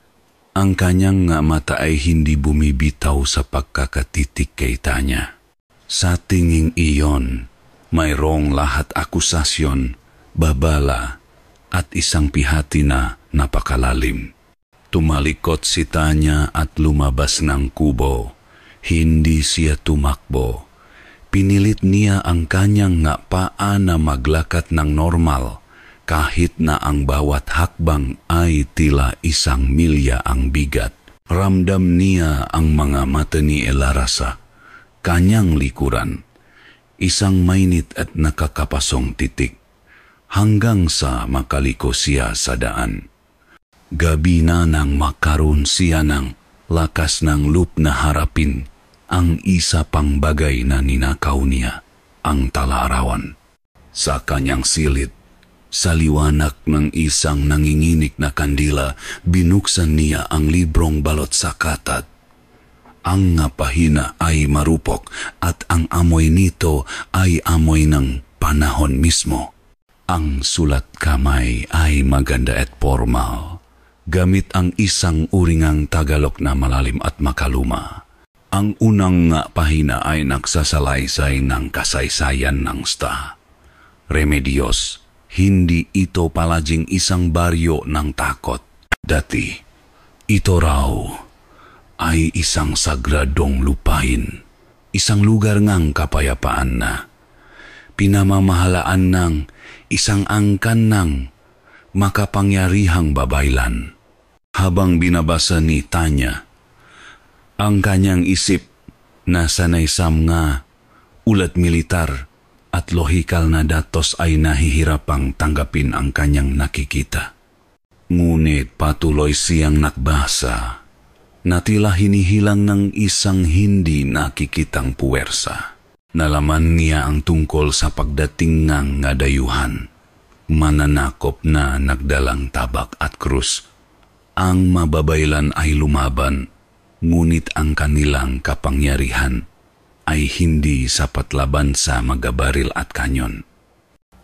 Ang kanyang nga mata ay hindi bumibitaw sa pagkakatitik kay Tanya. Sa tinging iyon, mayroong lahat akusasyon, babala, at isang pihati na napakalalim. Tumalikot si Tanya at lumabas ng kubo. Hindi siya tumakbo. Pinilit niya ang kanyang nga paa na maglakad ng normal, kahit na ang bawat hakbang ay tila 1 milya ang bigat. Ramdam niya ang mga mata ni Elara sa kanyang likuran, isang mainit at nakakapasong titik, hanggang sa makaliko siya sa daan. Gabi na nang makaroon siya ng lakas ng loob na harapin ang isa pang bagay na ninakaw niya, ang talarawan. Sa kanyang silid, sa liwanag ng isang nanginginig na kandila, binuksan niya ang librong balot sa katat. Ang nga pahina ay marupok at ang amoy nito ay amoy ng panahon mismo. Ang sulat kamay ay maganda at formal, gamit ang isang uringang Tagalog na malalim at makaluma. Ang unang nga pahina ay nagsasalaysay ng kasaysayan ng sta. Remedios, hindi ito palaging isang baryo ng takot. Dati, ito raw ay isang sagradong lupain, isang lugar ngang kapayapaan na pinamamahalaan ng isang angkan ng makapangyarihang babaylan. Habang binabasa ni Tanya, ang kanyang isip na sanay sa mga ulat militar at lohikal na datos ay nahihirapang tanggapin ang kanyang nakikita. Ngunit patuloy siyang nakbasa na tila hinihilang ng isang hindi nakikitang puwersa. Nalaman niya ang tungkol sa pagdating ng dayuhan, mananakop na nagdalang tabak at krus. Ang mababaylan ay lumaban, ngunit ang kanilang kapangyarihan ay hindi sapat laban sa magabaril at kanyon.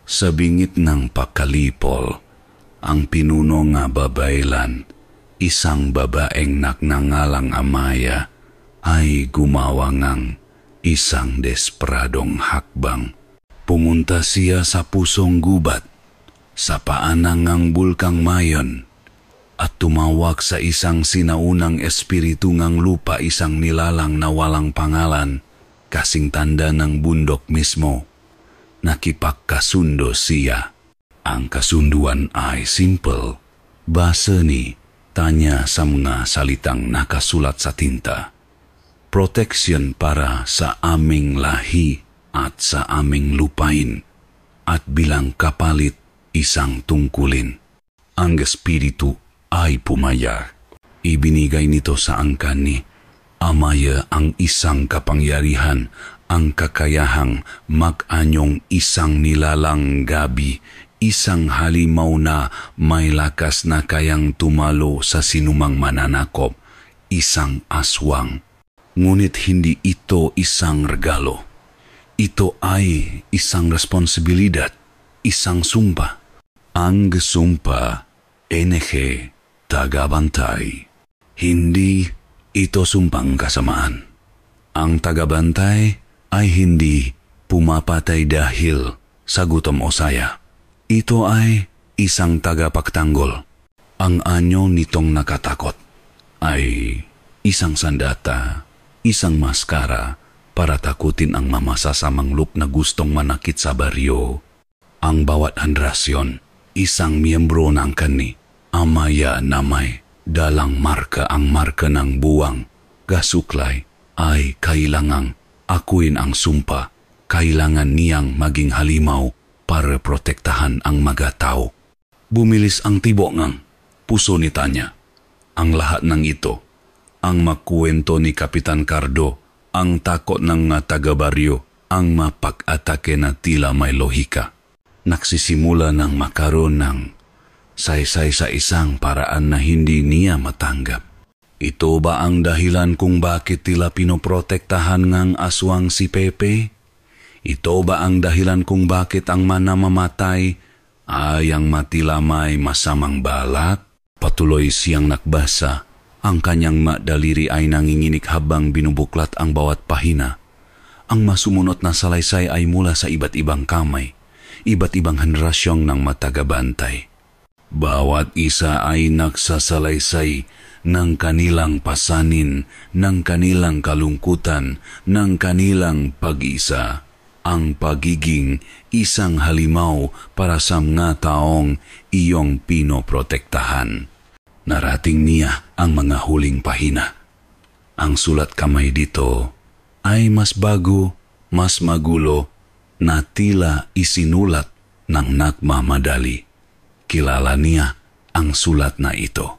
Sa bingit ng pakalipol, ang pinuno nga babaylan, isang babaeng nagnangalang Amaya, ay gumawa ngang isang desperadong hakbang. Pumunta siya sa pusong gubat, sa paanan ng bulkang Mayon, at tumawag sa isang sinaunang espiritu ngang lupa, isang nilalang na walang pangalan, kasing tanda ng bundok mismo. Nakipagkasundo siya. Ang kasunduan ay simple. Basa ni Tanya sa mga salitang nakasulat sa tinta. Proteksyon para sa aming lahi at sa aming lupain, at bilang kapalit isang tungkulin. Ang espiritu ay pumayag. Ibinigay nito sa angkan ni Amaya ang isang kapangyarihan, ang kakayahang mag-anyong isang nilalang gabi, isang halimaw na may lakas na kayang tumalo sa sinumang mananakop, isang aswang. Ngunit hindi ito isang regalo. Ito ay isang responsibilidad, isang sumpa. Ang sumpa, NG, tagabantay. Hindi ito sumpang kasamaan. Ang tagabantay ay hindi pumapatay dahil sa gutom o saya. Ito ay isang tagapagtanggol. Ang anyo nitong nakatakot ay Isang sandata, isang maskara para takutin ang mamasasamang look na gustong manakit sa baryo. Ang bawat henerasyon, isang miyembro ng kani, amaya namay, dalang marka ang marka ng buwang, gasuklay ay kailangang akuin ang sumpa, kailangan niyang maging halimaw para protektahan ang mga tao. Bumilis ang tibo ngang puso ni Tanya. Ang lahat ng ito, ang makuwento ni Kapitan Cardo, ang takot ng mga taga-baryo, ang mapag-atake na tila may lohika. Nagsisimula ng makaroon ng saysay sa isang paraan na hindi niya matanggap. Ito ba ang dahilan kung bakit tila pinoprotektahan ng aswang si Pepe? Ito ba ang dahilan kung bakit ang manamamatay ay ang matila may masamang balak? Patuloy siyang nakbasa. Ang kanyang madaliri ay nanginginig habang binubuklat ang bawat pahina. Ang masumunot na salaysay ay mula sa iba't ibang kamay, iba't ibang henerasyong ng matagabantay. Bawat isa ay nagsasalaysay ng kanilang pasanin, ng kanilang kalungkutan, ng kanilang pag-isa. Ang pagiging isang halimaw para sa mga taong iyong pinoprotektahan. Narating niya ang mga huling pahina. Ang sulat kamay dito ay mas bago, mas magulo, na tila isinulat ng nagmamadali. Kilala niya ang sulat na ito.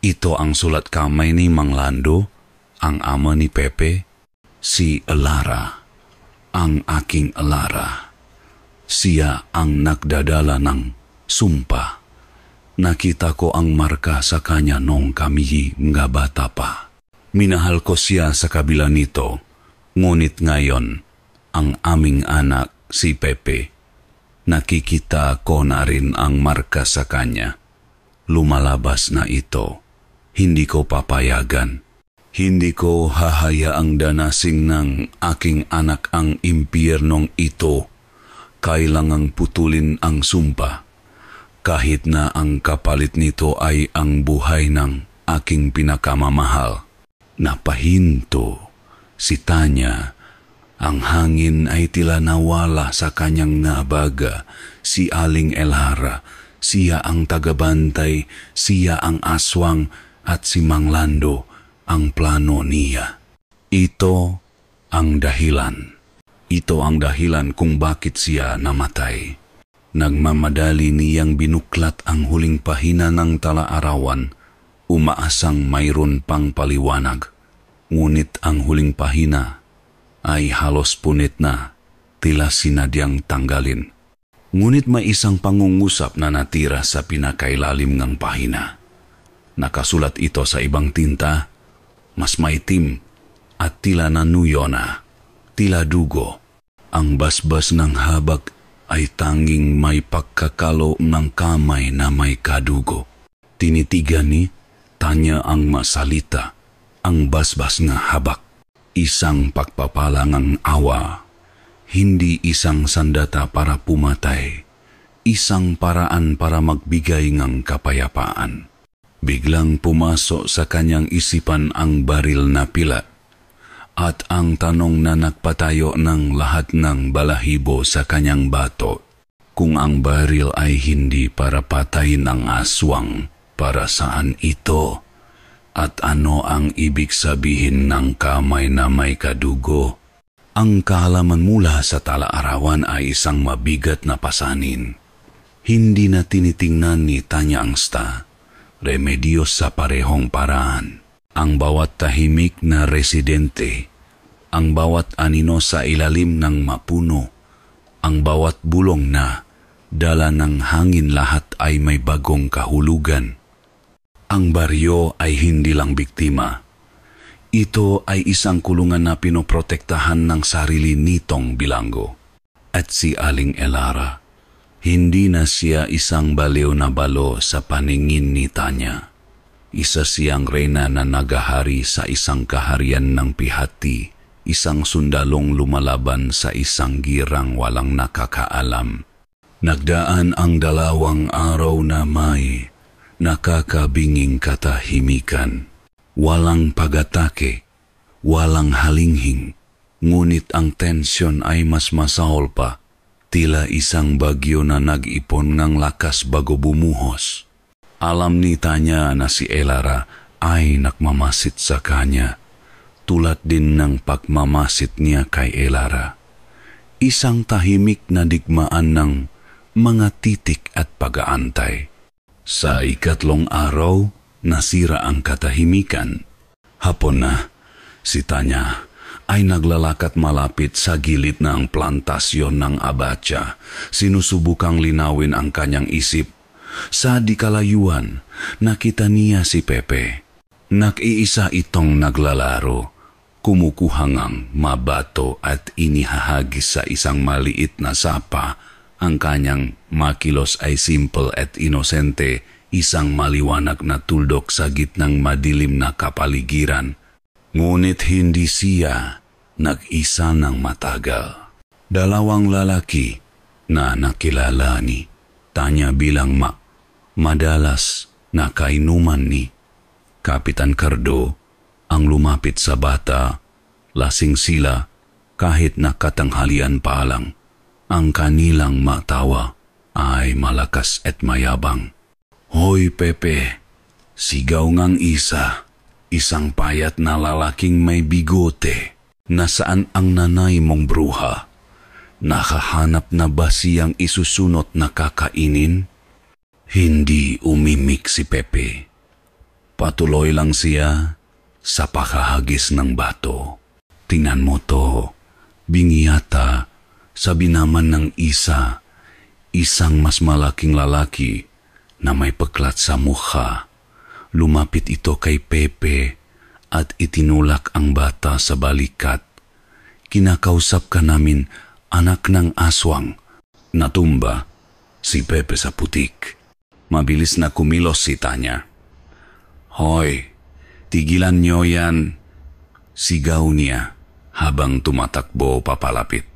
Ito ang sulat kamay ni Mang Lando, ang ama ni Pepe, si Elara, ang aking Elara. Siya ang nagdadala ng sumpa. Nakita ko ang marka sa kanya noong kami nga bata pa. Minahal ko siya sa kabila nito, ngunit ngayon, ang aming anak, si Pepe, nakikita ko na rin ang marka sa kanya. Lumalabas na ito. Hindi ko papayagan. Hindi ko hahayaang danasing ng aking anak ang impyernong ito. Kailangang putulin ang sumpa. Kahit na ang kapalit nito ay ang buhay ng aking pinakamamahal. Napahinto si Tanya. Ang hangin ay tila nawala sa kanyang nabaga. Si Aling Elara, siya ang tagabantay, siya ang aswang, at si Mang Lando ang plano niya. Ito ang dahilan. Ito ang dahilan kung bakit siya namatay. Nagmamadali niyang binuklat ang huling pahina ng tala-arawan, umaasang mayroon pang paliwanag. Ngunit ang huling pahina ay halos punit na, tila sinadyang tanggalin. Ngunit may isang pangungusap na natira sa pinakailalim ng pahina. Nakasulat ito sa ibang tinta, mas maitim at tila nanuyo na, tila dugo. Ang basbas ng habag ay tanging may pagkakalo ng kamay na may kadugo. Tinitigan ni Tanya ang masalita, ang basbas ng habak. Isang pagpapalangang awa, hindi isang sandata para pumatay, isang paraan para magbigay ng kapayapaan. Biglang pumasok sa kanyang isipan ang baril na pila at ang tanong na nagpatayo ng lahat ng balahibo sa kanyang bato. Kung ang baril ay hindi para patayin ang aswang, para saan ito? At ano ang ibig sabihin ng kamay na may kadugo? Ang kahalaman mula sa tala-arawan ay isang mabigat na pasanin. Hindi na tinitingnan ni Tanya ang remedyo sa parehong paraan. Ang bawat tahimik na residente, ang bawat anino sa ilalim ng mapuno, ang bawat bulong na dala ng hangin, lahat ay may bagong kahulugan. Ang baryo ay hindi lang biktima. Ito ay isang kulungan na pinoprotektahan ng sarili nitong bilanggo. At si Aling Elara, hindi na siya isang baliw na balo sa paningin ni Tanya. Isa siyang reyna na nagahari sa isang kaharian ng pihati, isang sundalong lumalaban sa isang girang walang nakakaalam. Nagdaan ang 2 araw na may nakakabinging katahimikan. Walang pagatake, walang halinghing, ngunit ang tensyon ay mas masahol pa. Tila isang bagyo na nag-ipon ng lakas bago bumuhos. Alam ni Tanya na si Elara ay nakmamasit sa kanya, tulad din ng pagmamasit niya kay Elara. Isang tahimik na digmaan ng mga titik at pag-aantay. Sa ikatlong araw, nasira ang katahimikan. Hapon na, si Tanya ay naglalakad malapit sa gilid ng plantasyon ng abacha. Sinusubukang linawin ang kanyang isip. Sa di kalayuan, nakita niya si Pepe. Nag-iisa itong naglalaro, kumukuhangang mabato at inihahagis sa isang maliit na sapa. Ang kanyang makilos ay simple at inosente, isang maliwanag na tuldok sa gitnang madilim na kapaligiran. Ngunit hindi siya nag-isa ng matagal. Dalawang lalaki na nakilala ni Tanya bilang madalas na kainuman ni Kapitan Cardo ang lumapit sa bata. Lasing sila kahit nakatanghalian pa lang. Ang kanilang matawa ay malakas at mayabang. "Hoy Pepe," sigaw ngang isa, isang payat na lalaking may bigote. "Nasaan ang nanay mong bruha? Nakahanap na ba siyang isusunot na kakainin?" Hindi umimik si Pepe. Patuloy lang siya sa pakahagis ng bato. "Tingnan mo to, bingi yata," sabi naman ng isa, isang mas malaking lalaki na may peklat sa mukha. Lumapit ito kay Pepe at itinulak ang bata sa balikat. "Kinakausap ka namin, anak ng aswang." Natumba si Pepe sa putik. Mabilis na kumilos si Tanya. "Hoy, tigilan niyo yan," sigaw niya habang tumatakbo papalapit.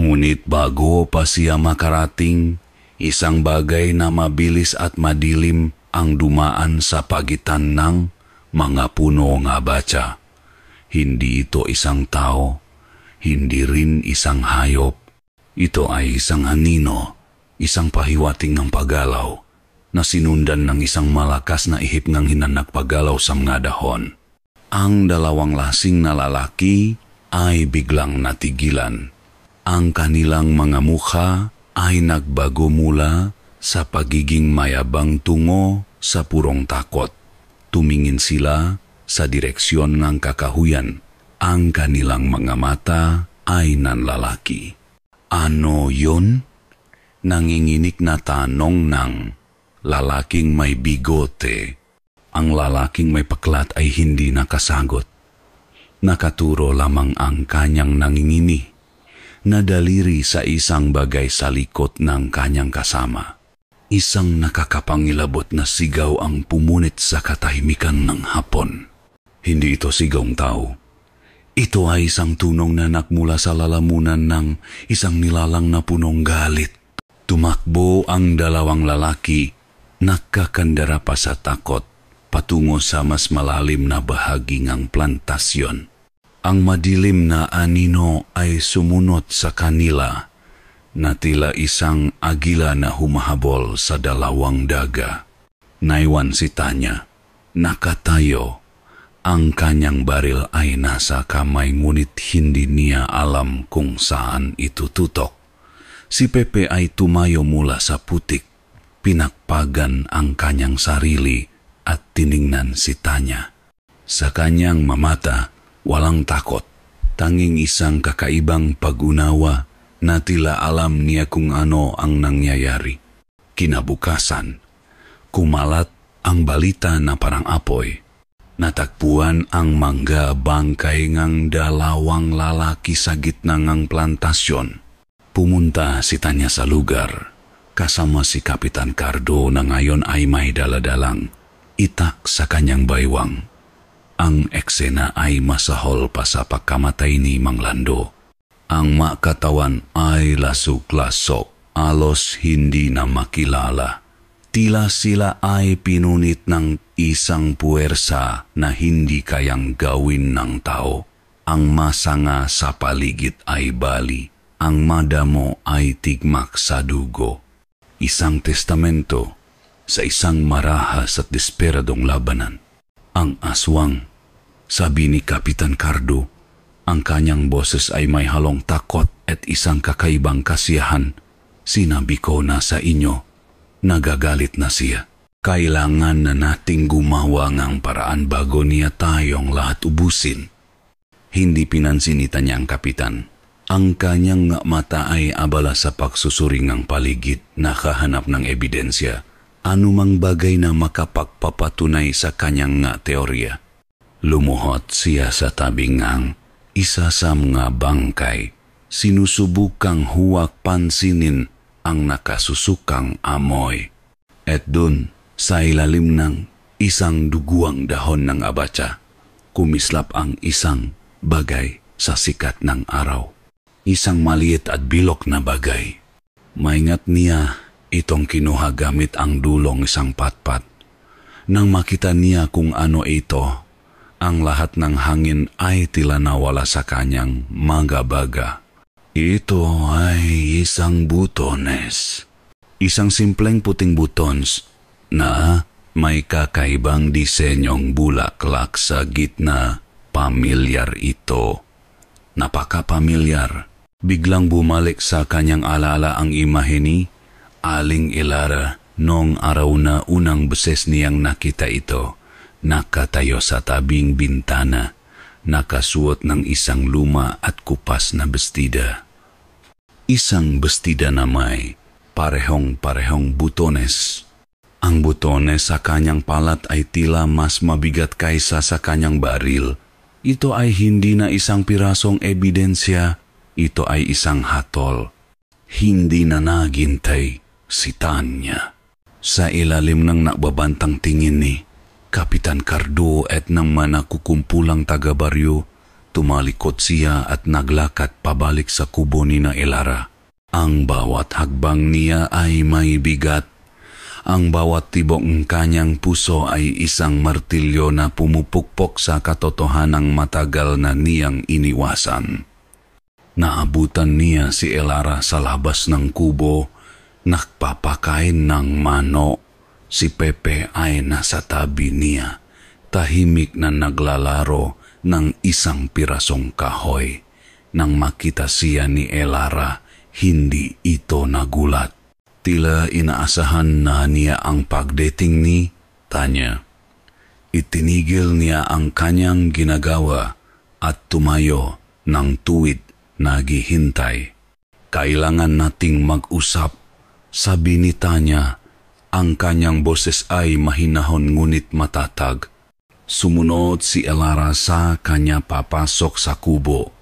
Ngunit bago pa siya makarating, isang bagay na mabilis at madilim ang dumaan sa pagitan ng mga puno ng abacha. Hindi ito isang tao, hindi rin isang hayop. Ito ay isang anino, isang pahiwating ng paggalaw na sinundan ng isang malakas na ihip ng hinanagpagalaw sa mga dahon. Ang dalawang lasing na lalaki ay biglang natigilan. Ang kanilang mga mukha ay nagbago mula sa pagiging mayabang tungo sa purong takot. Tumingin sila sa direksyon ng kakahuyan. Ang kanilang mga mata ay nanlalaki. "Ano yun?" Nanginginig na tanong ng lalaking may bigote. Ang lalaking may paklat ay hindi nakasagot. Nakaturo lamang ang kanyang nangingini na daliri sa isang bagay sa likod ng kanyang kasama. Isang nakakapangilabot na sigaw ang pumunit sa katahimikan ng hapon. Hindi ito sigawng tao. Ito ay isang tunong na nakmula sa lalamunan ng isang nilalang na punong galit. Tumakbo ang dalawang lalaki, nakakandara pa sa takot, patungo sa mas malalim na bahagi ng plantasyon. Ang madilim na anino ay sumunod sa kanila na tila isang agila na humahabol sa dalawang daga. Naiwan si Tanya. Nakatayo. Ang kanyang baril ay nasa kamay ngunit hindi niya alam kung saan ito tutok. Si Pepe ay tumayo mula sa putik. Pinakpagan ang kanyang sarili at tiningnan si Tanya. Sa kanyang mamata, walang takot, tanging isang kakaibang pag-unawa na tila alam niya kung ano ang nangyayari. Kinabukasan, kumalat ang balita na parang apoy. Natagpuan ang mga bangkay ng dalawang lalaki sa gitna ng plantasyon. Pumunta si Tanya sa lugar, kasama si Kapitan Cardo na ngayon ay may daladalang itak sa kanyang baywang. Ang eksena ay masahol pa sa pagkamatay ni Mang Lando. Ang makatawan ay lasok-lasok, alos hindi na makilala. Tila sila ay pinunit ng isang puwersa na hindi kayang gawin ng tao. Ang masanga sa paligid ay bali, ang madamo ay tigmak sa dugo. Isang testamento sa isang marahas at desperadong labanan. Ang aswang, sabi ni Kapitan Cardo, ang kanyang boses ay may halong takot at isang kakaibang kasiyahan. Sinabi ko na sa inyo, nagagalit na siya. Kailangan na nating gumawa ng paraan bago niya tayong lahat ubusin. Hindi pinansin ni Tanya ang kapitan. Ang kanyang mata ay abala sa pagsusuri ng paligid, nakahanap ng ebidensya. Anumang bagay na makapagpapatunay sa kanyang teorya. Lumuhot siya sa tabing ng isa sa mga bangkay. Sinusubukang huwag pansinin ang nakasusukang amoy. At dun, sa ilalim ng isang duguang dahon ng abatsa, kumislap ang isang bagay sa sikat ng araw. Isang maliit at bilog na bagay. Maingat niya itong kinuha gamit ang dulong isang patpat. Nang makita niya kung ano ito, ang lahat ng hangin ay tila nawala sa kanyang magabaga. Ito ay isang butones. Isang simpleng puting butons na may kakaibang disenyong bulaklak sa gitna. Pamilyar ito. Napaka-pamilyar. Biglang bumalik sa kanyang alaala ang imahe ni Aling Elara noong araw na unang beses niyang nakita ito. Nakatayo sa tabing bintana, nakasuot ng isang luma at kupas na bestida. Isang bestida na may parehong-parehong butones. Ang butones sa kanyang palat ay tila mas mabigat kaysa sa kanyang baril. Ito ay hindi na isang pirasong ebidensya, ito ay isang hatol. Hindi na naghintay si Tanya. Sa ilalim ng nakbabantang tingin ni Kapitan Cardo at ng manakukumpulang taga-baryo, tumalikot siya at naglakad pabalik sa kubo ni na Elara. Ang bawat hagbang niya ay may bigat. Ang bawat tibok ng kanyang puso ay isang martilyo na pumupukpok sa katotohanang matagal na niyang iniwasan. Naabutan niya si Elara sa labas ng kubo, nakpapakain ng mano. Si Pepe ay nasa tabi niya, tahimik na naglalaro ng isang pirasong kahoy. Nang makita siya ni Elara, hindi ito nagulat. Tila inaasahan na niya ang pagdating ni Tanya. Itinigil niya ang kanyang ginagawa at tumayo ng tuwid naghihintay. Kailangan nating mag-usap, sabi ni Tanya. Ang kanyang boses ay mahinahon ngunit matatag. Sumunod si Elara sa kanya papasok sa kubo.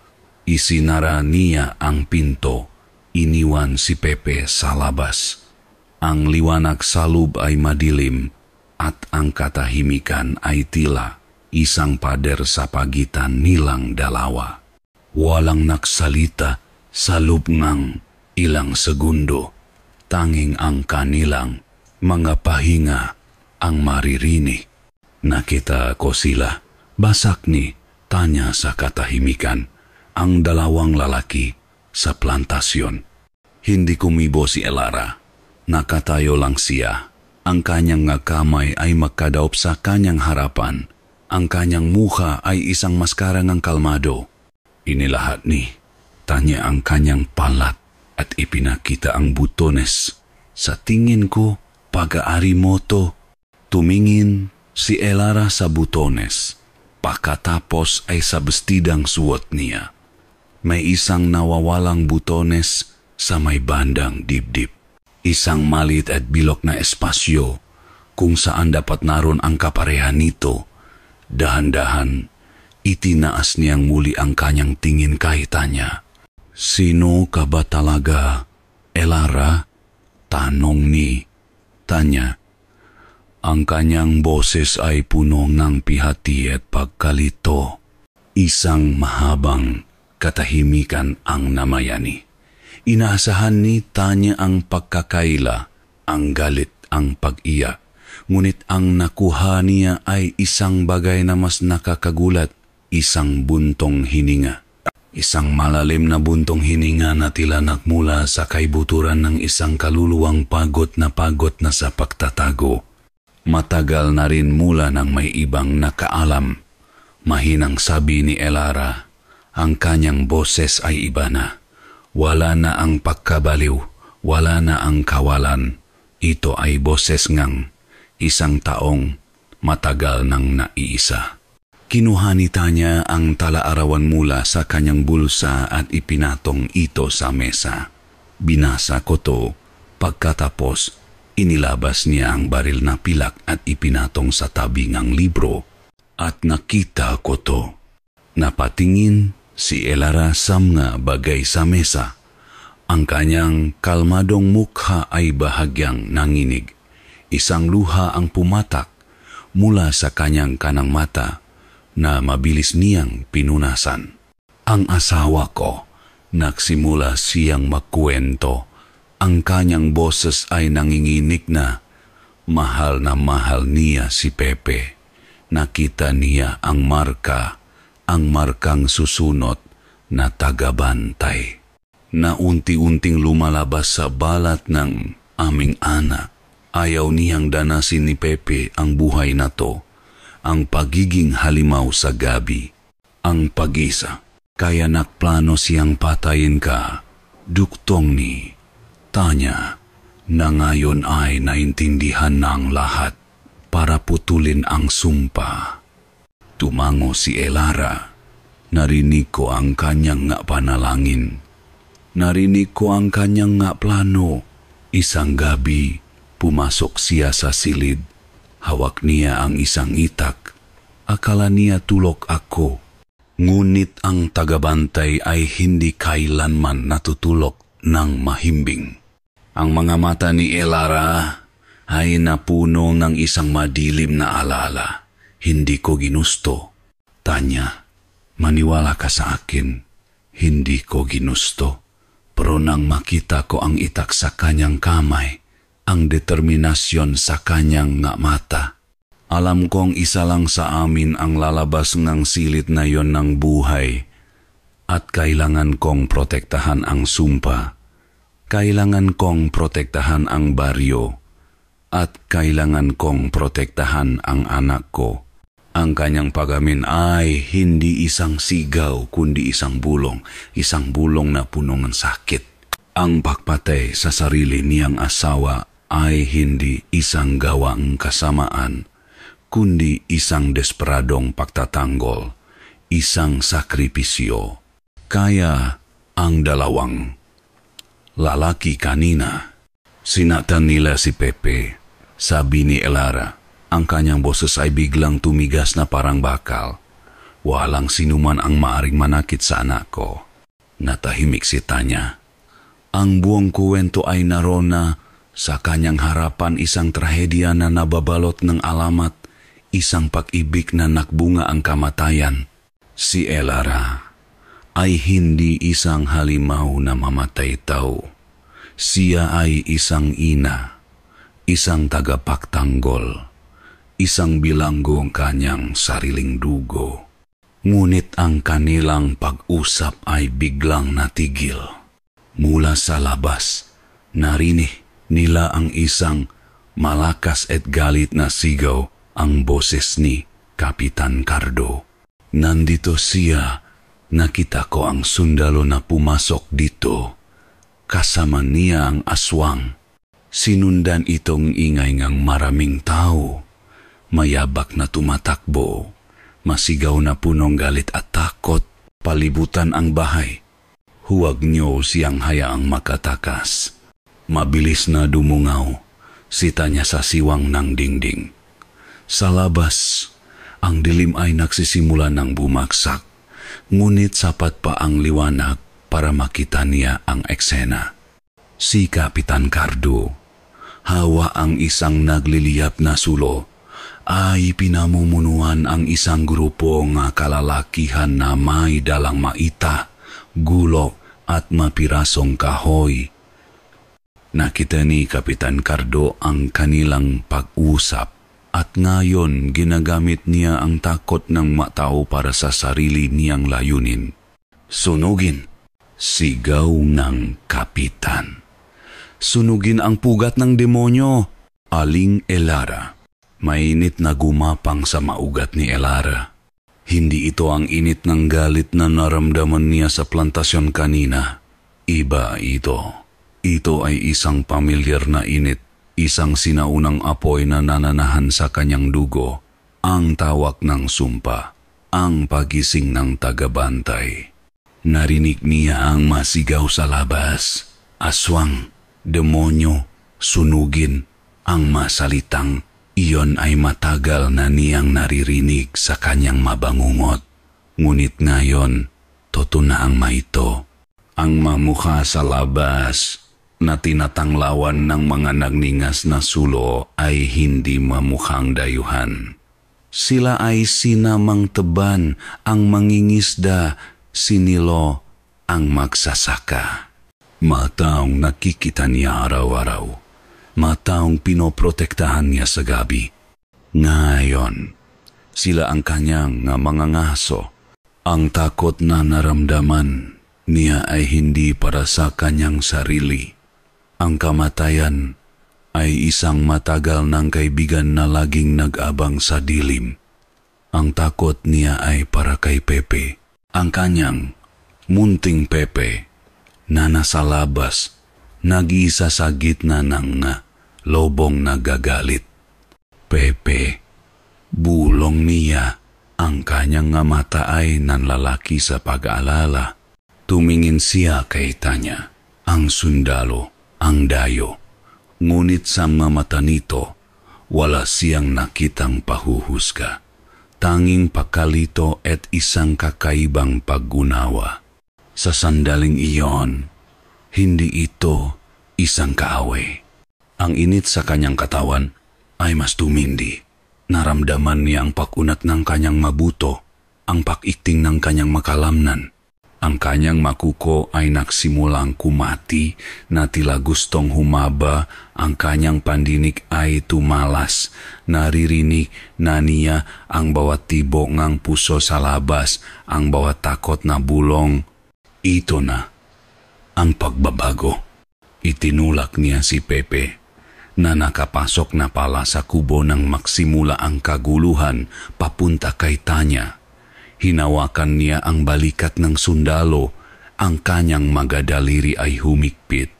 Isinara niya ang pinto. Iniwan si Pepe sa labas. Ang liwanag sa loob ay madilim at ang katahimikan ay tila isang pader sa pagitan nilang dalawa. Walang nagsalita sa loob ng ilang segundo. Tanging ang kanilang mga pahinga ang maririnig. Nakita ko sila, basak ni Tanya sa katahimikan, ang dalawang lalaki sa plantasyon. Hindi kumibo si Elara. Nakatayo lang siya. Ang kanyang kamay ay magkadaop sa kanyang harapan. Ang kanyang mukha ay isang maskara ng kalmado. Inilahat ni Tanya ang kanyang palat at ipinakita ang butones. Sa tingin ko, pag-aari mo to. Tumingin si Elara sa butones. Pagkatapos ay sa bestidang suot niya. May isang nawawalang butones sa may bandang dibdib. Isang maliit at bilog na espasyo kung saan dapat naroon ang kaparehan nito. Dahan-dahan, itinaas niyang muli ang kanyang tingin kay Tanya. Sino ka ba talaga, Elara? Tanong ni Tanya. Ang kanyang boses ay puno ng pihati at pagkalito. Isang mahabang katahimikan ang namayani. Inaasahan ni Tanya ang pagkakaila, ang galit, ang pag-iyak. Ngunit ang nakuha niya ay isang bagay na mas nakakagulat, isang buntong hininga. Isang malalim na buntong hininga na tila nagmula sa kaibuturan ng isang kaluluwang pagod na sa pagtatago. Matagal na rin mula nang may ibang nakaalam. Mahinang sabi ni Elara, ang kanyang boses ay iba na. Wala na ang pagkabaliw, wala na ang kawalan. Ito ay boses ngang isang taong matagal nang naiisa. Kinuha ni Tanya ang talaarawan mula sa kanyang bulsa at ipinatong ito sa mesa. Binasa ko to, pagkatapos inilabas niya ang baril na pilak at ipinatong sa tabi ng libro. At nakita ko to. Napatingin si Elara sa mga bagay sa mesa. Ang kanyang kalmadong mukha ay bahagyang nanginig. Isang luha ang pumatak mula sa kanyang kanang mata na mabilis niyang pinunasan. Ang asawa ko, nagsimula siyang magkwento. Ang kanyang boses ay nanginginig na mahal niya si Pepe. Nakita niya ang markang susunot na tagabantay na unti-unting lumalabas sa balat ng aming anak. Ayaw niyang danasin ni Pepe ang buhay na to, ang pagiging halimaw sa gabi, ang pag-isa. Kaya nakplano siyang patayin ka, duktong ni Tanya, na ngayon ay naintindihan ng lahat para putulin ang sumpa. Tumango si Elara. Narinig ko ang kanyang nga panalangin. Narinig ko ang kanyang nga plano. Isang gabi, pumasok siya sa silid. Hawak niya ang isang itak. Akala niya tulok ako. Ngunit ang tagabantay ay hindi kailanman natutulok ng mahimbing. Ang mga mata ni Elara ay napuno ng isang madilim na alala. Hindi ko ginusto. Tanya, maniwala ka sa akin. Hindi ko ginusto. Pero nang makita ko ang itak sa kanyang kamay, ang determinasyon sa kanyang nga mata, alam kong isa lang sa amin ang lalabas ng silit na yon ng buhay at kailangan kong protektahan ang sumpa. Kailangan kong protektahan ang baryo at kailangan kong protektahan ang anak ko. Ang kanyang pagamin ay hindi isang sigaw kundi isang bulong na puno ng sakit. Ang pagpatay sa sarili niyang asawa ay hindi isang gawang kasamaan kundi isang desperadong pagtatanggol, isang sakripisyo. Kaya ang dalawang lalaki kanina, sinatan nila si Pepe. Sabi ni Elara, ang kanyang boses ay biglang tumigas na parang bakal. Walang sinuman ang maaring manakit sa anak ko. Natahimik si Tanya. Ang buong kuwento ay naroon na sa kanyang harapan isang trahedya na nababalot ng alamat, isang pag-ibig na nakbunga ang kamatayan. Si Elara ay hindi isang halimaw na mamatay tao. Siya ay isang ina, isang tagapagtanggol, isang bilanggong kanyang sariling dugo. Ngunit ang kanilang pag-usap ay biglang natigil. Mula sa labas, narinig nila ang isang malakas at galit na sigaw, ang boses ni Kapitan Cardo. Nandito siya. Nakita ko ang sundalo na pumasok dito. Kasama niya ang aswang. Sinundan itong ingay ngang maraming tao. Mayabak na tumatakbo. Masigaw na punong galit at takot. Palibutan ang bahay. Huwag niyo siyang hayaang makatakas. Mabilis na dumungaw. Sita niya sa siwang ng dingding. Sa labas, ang dilim ay nagsisimula ng bumaksak. Ngunit sapat pa ang liwanag para makita niya ang eksena. Si Kapitan Cardo, hawa ang isang nagliliyap na sulo, ay pinamumunuan ang isang grupo ng kalalakihan na may dalang maita, gulo at mapirasong kahoy. Nakita ni Kapitan Cardo ang kanilang pag-usap. At ngayon ginagamit niya ang takot ng matao para sa sarili niyang layunin. Sunugin. Sigaw ng kapitan. Sunugin ang pugat ng demonyo. Aling Elara. Mainit na gumapang sa maugat ni Elara. Hindi ito ang init ng galit na naramdaman niya sa plantasyon kanina. Iba ito. Ito ay isang pamilyar na init. Isang sinaunang apoy na nananahan sa kanyang dugo, ang tawak ng sumpa, ang pagising ng tagabantay. Narinig niya ang masigaw sa labas, aswang, demonyo, sunugin, ang masalitang iyon ay matagal na niyang naririnig sa kanyang mabangungot. Ngunit ngayon, totoo na ang maito, ang mamukha sa labas, na tinatanglawan ng mga nagningas na sulo ay hindi mamukhang dayuhan. Sila ay sinamang teban, ang mangingisda, sinilo, ang magsasaka. Mataong nakikita niya araw-araw, mataong pinoprotektahan niya sa gabi. Ngayon, sila ang kanyang mga ngaso. Ang takot na naramdaman niya ay hindi para sa kanyang sarili. Ang kamatayan ay isang matagal ng kaibigan na laging nag-abang sa dilim. Ang takot niya ay para kay Pepe, ang kanyang munting Pepe na nasa labas, nag-iisa sa gitna ng lobong nagagalit. Pepe, bulong niya, ang kanyang mata ay nanlalaki sa pag-aalala. Tumingin siya kay Tanya, ang sundalo, ang dayo. Ngunit sa mga mata nito, wala siyang nakitang pahuhusga. Tanging pakalito at isang kakaibang paggunawa. Sa sandaling iyon, hindi ito isang kaaway. Ang init sa kanyang katawan ay mas tumindi. Naramdaman niya ang pakunat ng kanyang mabuto, ang pakikting ng kanyang makalamnan. Ang kanyang makuko ay nagsimulang kumati na tila gustong humaba, ang kanyang pandinig ay tumalas. Naririnig na niya ang bawat tibok ng puso sa labas, ang bawat takot na bulong. Ito na ang pagbabago. Itinulak niya si Pepe na nakapasok na pala sa kubo nang magsimula ang kaguluhan papunta kay Tanya. Hinawakan niya ang balikat ng sundalo, ang kanyang magadaliri ay humigpit.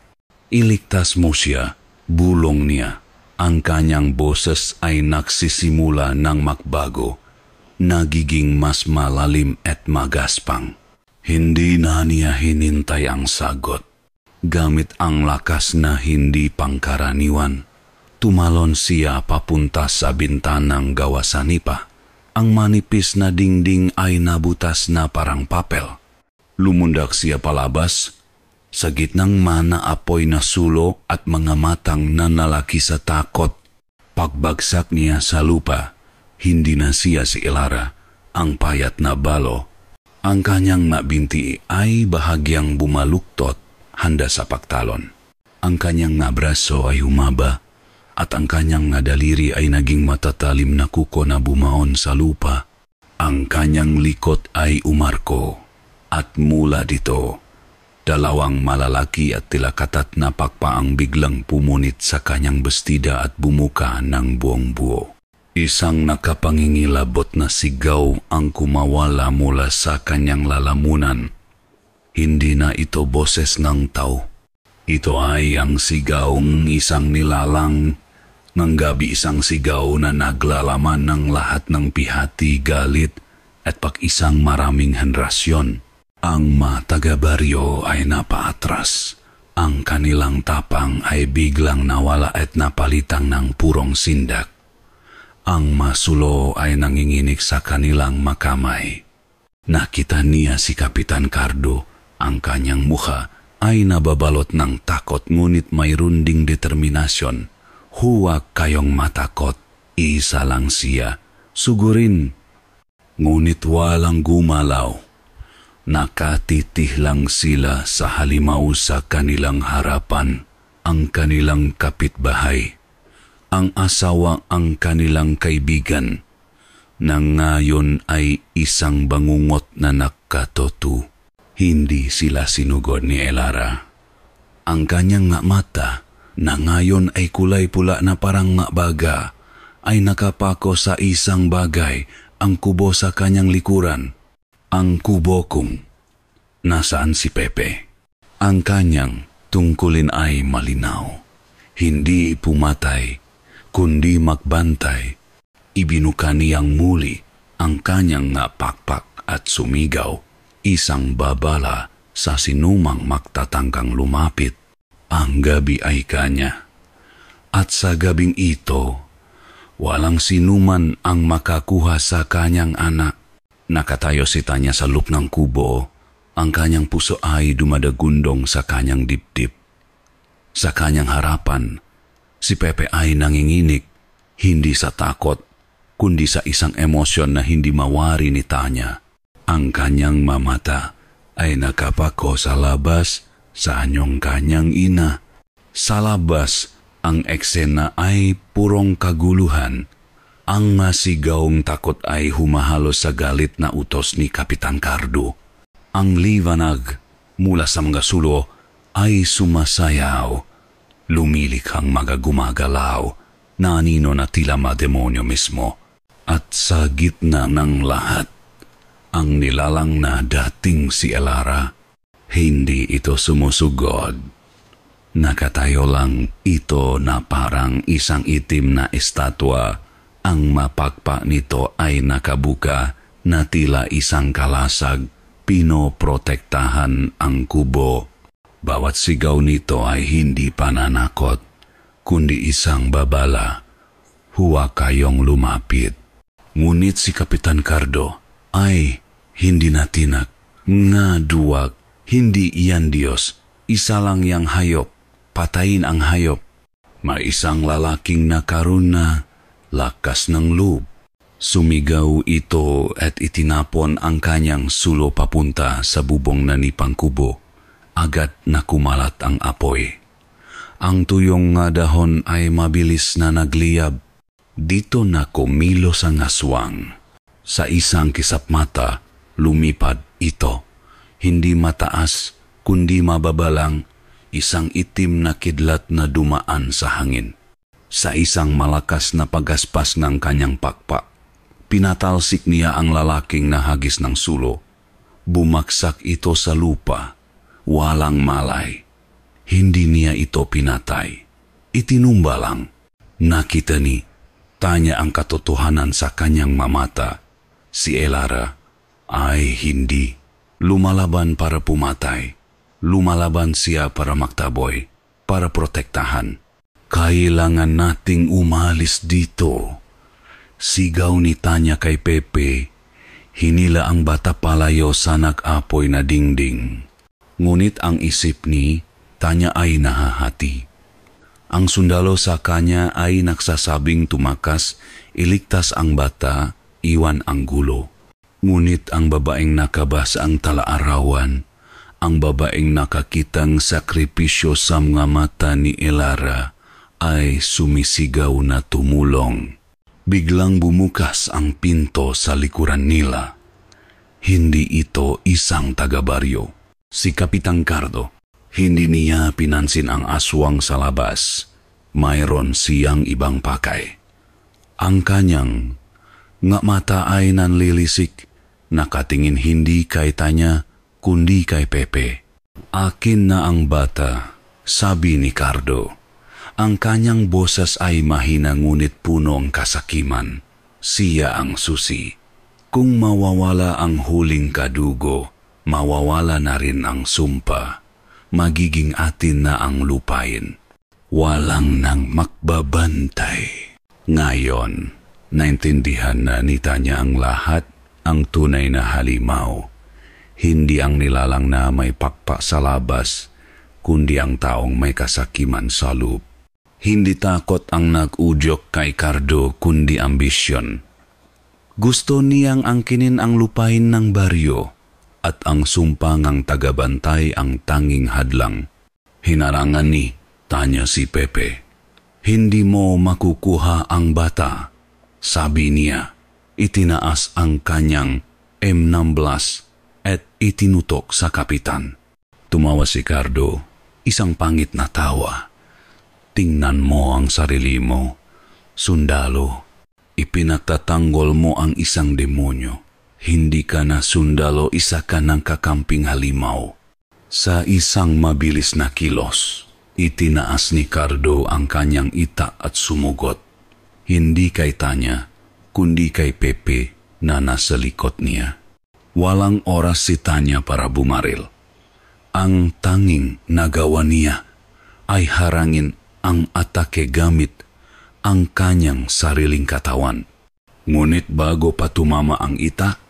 Iligtas mo siya, bulong niya. Ang kanyang boses ay nagsisimula ng magbago, nagiging mas malalim at magaspang. Hindi na niya hinintay ang sagot. Gamit ang lakas na hindi pangkaraniwan, tumalon siya papunta sa bintanang gawa sa nipa. Ang manipis na dingding ay nabutas na parang papel. Lumundak siya palabas, sa gitnang mana apoy na sulo at mga matang nanlalaki sa takot. Pagbagsak niya sa lupa, hindi na siya si Elara, ang payat na balo. Ang kanyang nabinti ay bahagyang bumaluktot, handa sa pagtalon. Ang kanyang braso ay humaba, at ang kanyang daliri ay naging matatalim na kuko na bumaon sa lupa. Ang kanyang likod ay umarko, at mula dito, dalawang malalaki at tila katat na pakpaang biglang pumunit sa kanyang bestida at bumuka ng buong buo. Isang nakapangingilabot na sigaw ang kumawala mula sa kanyang lalamunan. Hindi na ito boses ng tao. Ito ay ang sigaw ng isang nilalang. Ng gabi, isang sigaw na naglalaman ng lahat ng pihati, galit at pag-isang maraming henerasyon. Ang mga taga-baryo ay napaatras. Ang kanilang tapang ay biglang nawala at napalitang ng purong sindak. Ang masulo ay nanginginig sa kanilang makamay. Nakita niya si Kapitan Cardo. Ang kanyang mukha ay nababalot ng takot, ngunit mayroon ding determinasyon. Huwag kayong matakot, isa lang siya, sugurin. Ngunit walang gumalaw. Nakatitih lang sila sa halimaw sa kanilang harapan, ang kanilang kapitbahay. ang asawa ang kanilang kaibigan, na ngayon ay isang bangungot na nakatoto. Hindi sila sinugod ni Elara. Ang kanyang nga mata, na ngayon ay kulay pula na parang nga baga, ay nakapako sa isang bagay, ang kubo sa kanyang likuran. Ang kubo kung nasaan si Pepe. Ang kanyang tungkulin ay malinaw. Hindi pumatay, kundi magbantay. Ibinuka niyang muli ang kanyang nga pakpak at sumigaw, isang babala sa sinumang magtatangkang lumapit. Ang gabi ay kanya. At sa gabing ito, walang sinuman ang makakuha sa kanyang anak. Nakatayo si Tanya sa loob ng kubo. Ang kanyang puso ay dumadagundong sa kanyang dibdib. Sa kanyang harapan, si Pepe ay nanginginig, hindi sa takot, kundi sa isang emosyon na hindi mawari ni Tanya. Ang kanyang mamata ay nakapako sa labas sa anyong kanyang ina. Sa labas, ang eksena ay purong kaguluhan. Ang masigawng takot ay humahalos sa galit na utos ni Kapitan Cardo. Ang liwanag mula sa mga sulo ay sumasayaw. Lumilikhang mga gumagalaw na anino na tila mademonyo mismo. At sa gitna ng lahat, ang nilalang na dating si Elara, hindi ito sumusugod. Nakatayo lang ito na parang isang itim na estatwa. Ang mapagpa nito ay nakabuka na tila isang kalasag. Pinoprotektahan ang kubo. Bawat sigaw nito ay hindi pananakot, kundi isang babala. Huwag kayong lumapit. Ngunit si Kapitan Cardo ay hindi natinak. Nga duwag, hindi iyan Diyos. Isa lang yang hayop. Patayin ang hayop. May isang lalaking nakaruna, lakas ng loob. Sumigaw ito at itinapon ang kanyang sulo papunta sa bubong na nipang kubo. Agad na kumalat ang apoy. Ang tuyong nga dahon ay mabilis na nagliyab. Dito na kumilos ang aswang. Sa isang kisap mata, lumipad ito. Hindi mataas, kundi mababalang, isang itim na kidlat na dumaan sa hangin. Sa isang malakas na pagaspas ng kanyang pakpak, pinatalsik niya ang lalaking nahagis ng sulo. Bumaksak ito sa lupa, walang malay. Hindi niya ito pinatay. Itinumba lang. Nakita ni Tanya ang katotohanan sa kanyang mamata. Si Elara ay hindi lumalaban para pumatay. Lumalaban siya para magtaboy, para protektahan. Kailangan nating umalis dito. Sigaw ni Tanya kay Pepe. Hinila ang bata palayo sa nag-apoy na dingding. Ngunit ang isip ni Tanya ay nahahati. Ang sundalo sa kanya ay nagsasabing tumakas, iligtas ang bata, iwan ang gulo. Ngunit ang babaeng nakabas ang talaarawan, ang babaeng nakakitang sakripisyo sa mga mata ni Elara, ay sumisigaw na tumulong. Biglang bumukas ang pinto sa likuran nila. Hindi ito isang taga-baryo. Si Kapitan Cardo, hindi niya pinansin ang aswang sa labas. Mayroon siyang ibang pakay. Ang kanyang nga mata ay nanlilisik, nakatingin hindi kay Tanya, kundi kay Pepe. Akin na ang bata, sabi ni Cardo. Ang kanyang boses ay mahina ngunit punong kasakiman. Siya ang susi. Kung mawawala ang huling kadugo, mawawala na rin ang sumpa. Magiging atin na ang lupain. Walang nang makbabantay. Ngayon, naintindihan na ni Tanya ang lahat, ang tunay na halimaw. Hindi ang nilalang na may pakpak sa labas, kundi ang taong may kasakiman sa loob. Hindi takot ang nag-udyok kay Cardo, kundi ambisyon. Gusto niyang angkinin ang lupain ng baryo at ang sumpangang tagabantay ang tanging hadlang. Hinarangan ni Tanya si Pepe. Hindi mo makukuha ang bata, sabi niya. Itinaas ang kanyang M16 at itinutok sa kapitan. Tumawa si Cardo, isang pangit na tawa. Tingnan mo ang sarili mo, sundalo. Ipinatatanggol mo ang isang demonyo. Hindi ka na sundalo, isa ka ng kakamping halimaw. Sa isang mabilis na kilos, itinaas ni Cardo ang kanyang ita at sumugot. Hindi kay Tanya, kundi kay Pepe na nasa likod niya. Walang oras si Tanya para bumaril. Ang tanging nagawa niya ay harangin ang atake gamit ang kanyang sariling katawan. Ngunit bago pa tumama ang ita,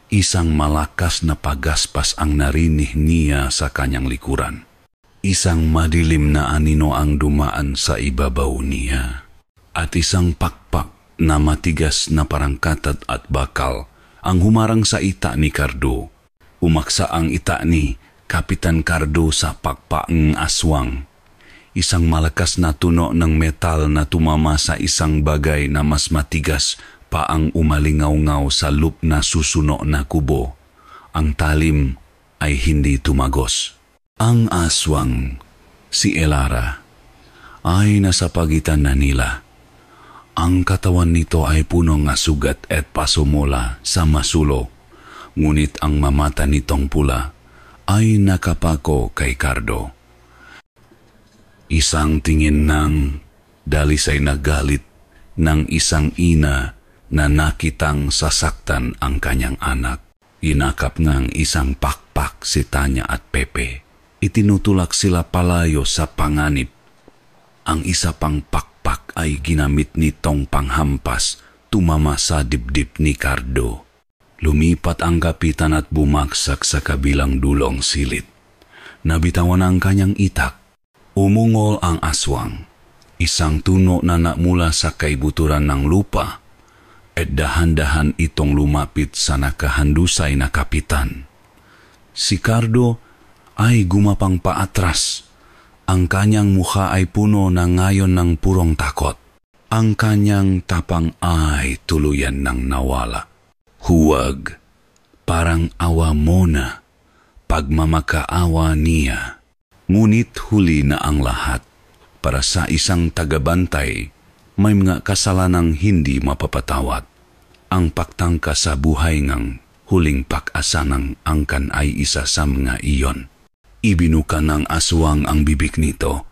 isang malakas na pagaspas ang narinig niya sa kanyang likuran. Isang madilim na anino ang dumaan sa ibabaw niya. At isang pakpak na matigas na parang katat at bakal ang humarang sa ita ni Cardo. Umaksa ang ita ni Kapitan Cardo sa pakpaang aswang. Isang malakas na tuno ng metal na tumama sa isang bagay na mas matigas pa ang umalingaw-ngaw sa loop na susuno na kubo. Ang talim ay hindi tumagos. Ang aswang, si Elara, ay nasa pagitan na nila. Ang katawan nito ay puno ng sugat at pasumula sa masulo, ngunit ang mamata nitong pula ay nakapako kay Cardo. Isang tingin ng dalisay na galit ng isang ina na nakitang sasaktan ang kanyang anak. Inakap ng isang pakpak si Tanya at Pepe. Itinutulak sila palayo sa panganib. Ang isa pang pakpak ay ginamit nitong panghampas, tumama sa dibdib ni Cardo. Lumipat ang kapitan at bumaksak sa kabilang dulong silid. Nabitawan ang kanyang itak. Umungol ang aswang. Isang tuno na namula sa kaibuturan ng lupa at dahan-dahan itong lumapit sa nakahandusay na kapitan. Si Cardo ay gumapang paatras. Ang kanyang mukha ay puno na ngayon ng purong takot. Ang kanyang tapang ay tuluyan ng nawala. Huwag, parang awa mo na, pagmamakaawa niya. Ngunit huli na ang lahat. Para sa isang tagabantay, may mga kasalanang hindi mapapatawad. Ang pagtangka sa buhay ng huling pag-asa ng angkan ay isa sa mga iyon. Ibinuka ng aswang ang bibig nito.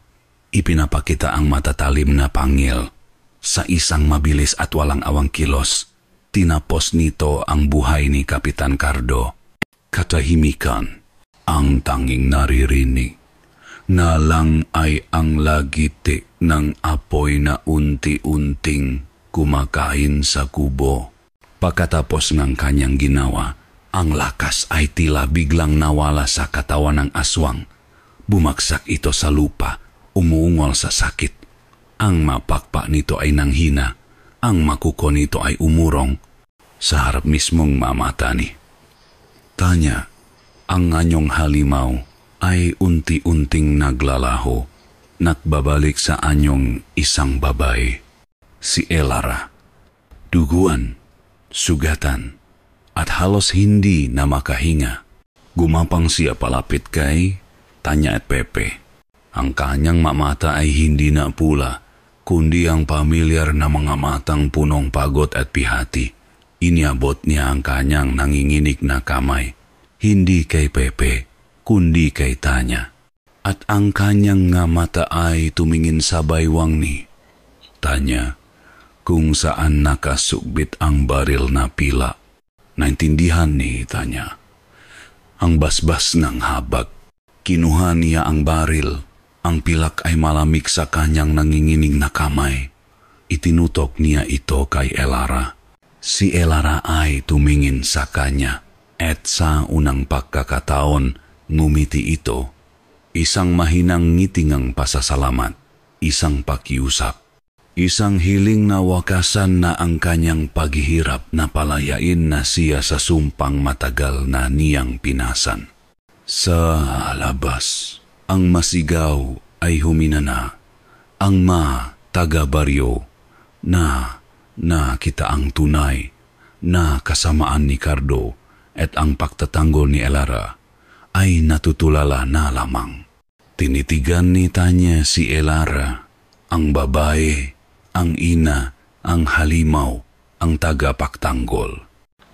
Ipinapakita ang matatalim na pangil. Sa isang mabilis at walang awang kilos, tinapos nito ang buhay ni Kapitan Cardo. Katahimikan, ang tanging naririnig na lang ay ang lagiti ng apoy na unti-unting kumakain sa kubo. Pagkatapos ng kanyang ginawa, ang lakas ay tila biglang nawala sa katawan ng aswang. Bumagsak ito sa lupa, umuungol sa sakit. Ang mapakpa nito ay nanghina, ang makuko nito ay umurong sa harap mismong mamata ni Tanya. Ang anyong halimaw ay unti-unting naglalaho, nakbabalik sa anyong isang babae, si Elara. Duguan, sugatan, at halos hindi na makahinga. Gumapang siya palapit kay Tanya at Pepe. Ang kanyang mamata ay hindi na pula, kundi ang pamilyar na mga matang punong pagod at pihati. Iniabot niya ang kanyang nanginginig na kamay, hindi kay Pepe, kundi kay Tanya. At ang kanyang nga mata ay tumingin sa baywang ni Tanya, kung saan nakasugbit ang baril na pila. Naintindihan ni Tanya ang basbas ng habag. Kinuha niya ang baril. Ang pilak ay malamig sa kanyang nanginginig na kamay. Itinutok niya ito kay Elara. Si Elara ay tumingin sa kanya at sa unang pagkakataon ngumiti ito. Isang mahinang ngitingang pasasalamat, isang pakiusap, isang hiling na wakasan na ang kanyang paghihirap na palayain na siya sa sumpang matagal na niyang pinasan. Sa labas, ang masigaw ay huminana. Ang taga-baryo, na kita ang tunay, na kasamaan ni Cardo at ang pagtatanggol ni Elara ay natutulala na lamang. Tinitigan ni Tanya si Elara, ang babae, ang ina, ang halimaw, ang tagapagtanggol.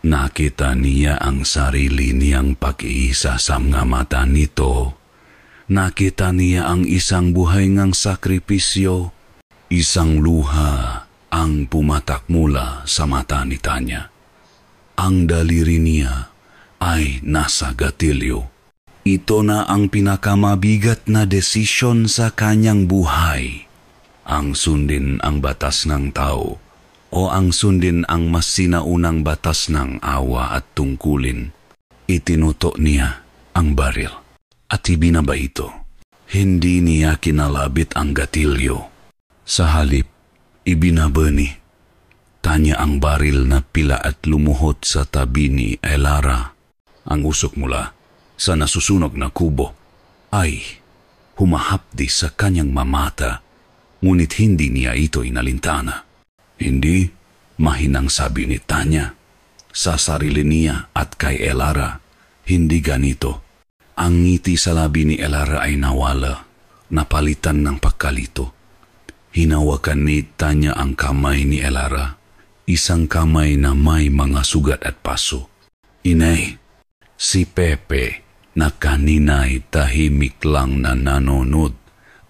Nakita niya ang sarili niyang pag-iisa sa mga mata nito. Nakita niya ang isang buhay ngang sakripisyo, isang luha ang pumatak mula sa mata ni Tanya. Ang daliri niya ay nasa gatilyo. Ito na ang pinakamabigat na desisyon sa kanyang buhay. Ang sundin ang batas ng tao o ang sundin ang mas sinaunang batas ng awa at tungkulin. Itinuto niya ang baril at ibinaba ito. Hindi niya kinalabit ang gatilyo. Sa halip, ibinaba ni Tanya ang baril na pila at lumuhod sa tabi ni Elara. Ang usok mula sa nasusunog na kubo ay humahapdi sa kanyang mamata, ngunit hindi niya ito inalintana. Hindi, mahinang sabi ni Tanya sa sarili niya at kay Elara, hindi ganito. Ang ngiti sa labi ni Elara ay nawala, napalitan ng pagkalito. Hinawakan ni Tanya ang kamay ni Elara, isang kamay na may mga sugat at paso. Inay, si Pepe na kanina'y tahimik lang na nanonood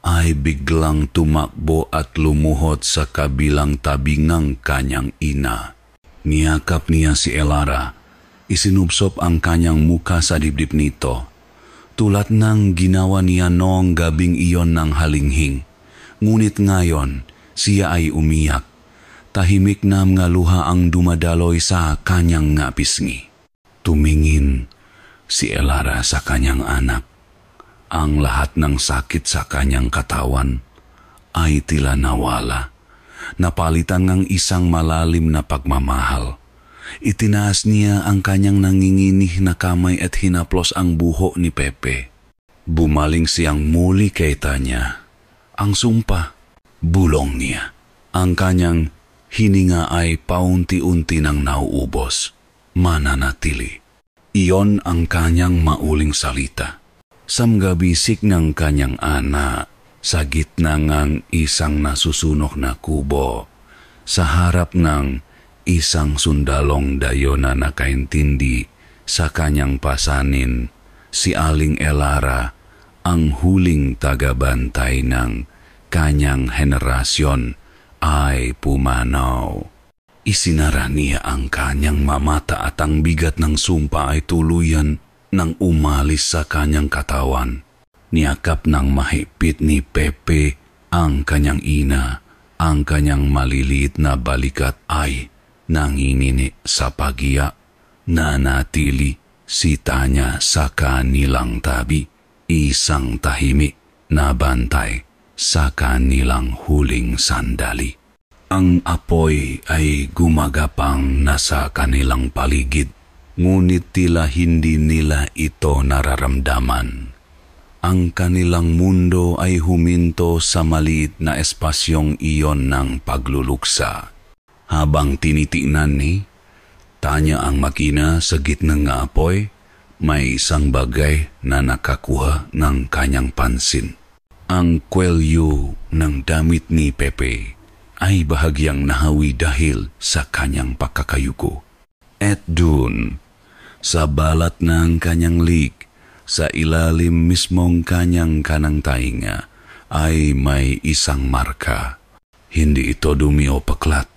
ay biglang tumakbo at lumuhod sa kabilang tabi ng kanyang ina. Niyakap niya si Elara, isinubsop ang kanyang muka sa dibdib nito, tulad ng ginawa niya noong gabing iyon ng halinghing. Ngunit ngayon, siya ay umiyak. Tahimik na mga luha ang dumadaloy sa kanyang nga pisngi. Tumingin si Elara sa kanyang anak. Ang lahat ng sakit sa kanyang katawan ay tila nawala. Napalitan ng isang malalim na pagmamahal. Itinaas niya ang kanyang nanginginih na kamay at hinaplos ang buho ni Pepe. Bumaling siyang muli kay Tanya. Ang sumpa, bulong niya. Ang kanyang hininga ay paunti-unti nang nauubos, mananatili. Iyon ang kanyang mauling salita. Samgabisik ng kanyang ana sa gitna ng isang nasusunog na kubo, sa harap ng isang sundalong dayo na nakaintindi sa kanyang pasanin, si Aling Elara, ang huling tagabantay ng kanyang henerasyon, ay pumanaw. Isinara niya ang kanyang mamata at ang bigat ng sumpa ay tuluyan nang umalis sa kanyang katawan. Niyakap ng mahigpit ni Pepe ang kanyang ina. Ang kanyang maliliit na balikat ay nanginini sa pagiya. Nanatili si Tanya sa kanilang tabi, isang tahimik na bantay sa kanilang huling sandali. Ang apoy ay gumagapang nasa kanilang paligid, ngunit tila hindi nila ito nararamdaman. Ang kanilang mundo ay huminto sa maliit na espasyong iyon ng pagluluksa. Habang tinitingnan ni Tanya ang makina sa gitna ng apoy, may isang bagay na nakakuha ng kanyang pansin. Ang kwelyo ng damit ni Pepe ay bahagyang nahawi dahil sa kanyang pagkakayuko. At dun, sa balat ng kanyang lik, sa ilalim mismong kanyang kanang tainga, ay may isang marka. Hindi ito dumi o paklat.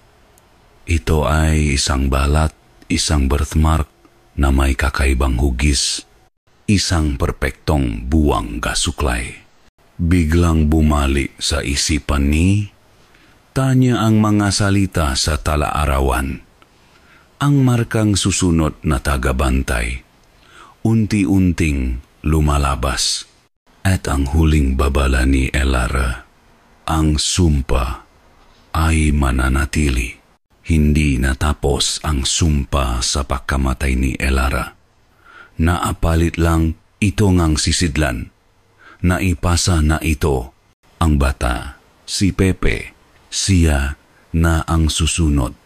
Ito ay isang balat, isang birthmark na may kakaibang hugis, isang perpektong buwang gasuklay. Biglang bumalik sa isipan ni Tanya ang mga salita sa tala-arawan. Ang markang susunod na tagabantay, unti-unting lumalabas. At ang huling babala ni Elara, ang sumpa ay mananatili. Hindi natapos ang sumpa sa pagkamatay ni Elara. Naapalit lang ito ngang sisidlan. Naipasa na ito ang bata, si Pepe, Siya na ang susunod.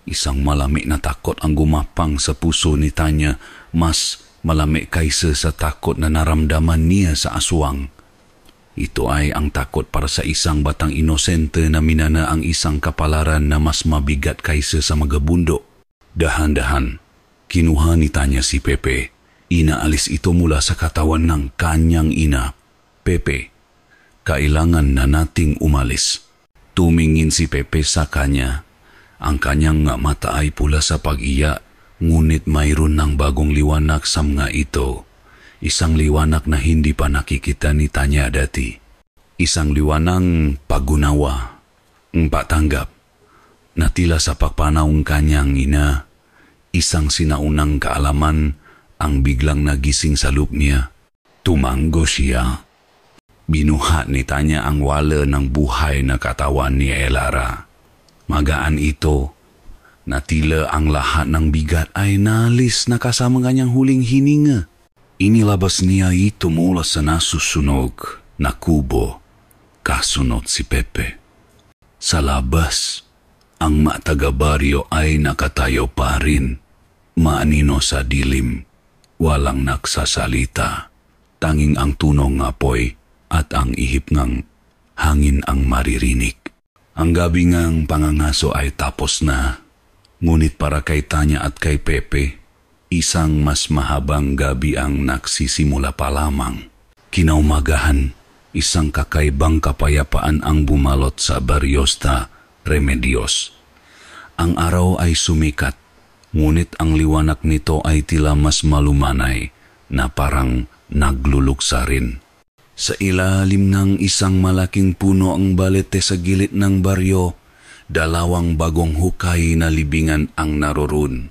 Isang malami na takot ang gumapang sa puso ni Tanya, mas malami kaysa sa takot na naramdaman niya sa aswang. Ito ay ang takot para sa isang batang inosente na minana ang isang kapalaran na mas mabigat kaysa sa magabundo. Dahan-dahan, kinuha ni Tanya si Pepe. Inaalis ito mula sa katawan ng kanyang ina. Pepe, kailangan na nating umalis. Tumingin si Pepe sa kanya. Ang kanyang mata ay pula sa pag-iya, ngunit mayroon ng bagong liwanag sa mga ito. Isang liwanag na hindi pa nakikita ni Tanya dati. Isang liwanag pagunawa, ang patanggap, na tila sa pagpanaw kanyang ina. Isang sinaunang kaalaman ang biglang nagising sa loob niya. Tumanggo siya. Binuhat ni Tanya ang wala ng buhay na katawan ni Elara. Magaan ito, na tila ang lahat ng bigat ay nalis na kasama kanyang huling hininga. Inilabas niya ito mula sa nasusunog na kubo, kasunod si Pepe. Sa labas, ang mga taga-baryo ay nakatayo pa rin, maanino sa dilim, walang nagsasalita. Tanging ang tunong apoy at ang ihip ng hangin ang maririnig. Ang gabi ngang pangangaso ay tapos na, ngunit para kay Tanya at kay Pepe, isang mas mahabang gabi ang nagsisimula pa lamang. Kinaumagahan, isang kakaibang kapayapaan ang bumalot sa Baryosta, Remedios. Ang araw ay sumikat, ngunit ang liwanag nito ay tila mas malumanay na parang nagluluksa rin. Sa ilalim ng isang malaking puno ang balete sa gilid ng baryo, dalawang bagong hukay na libingan ang naroon.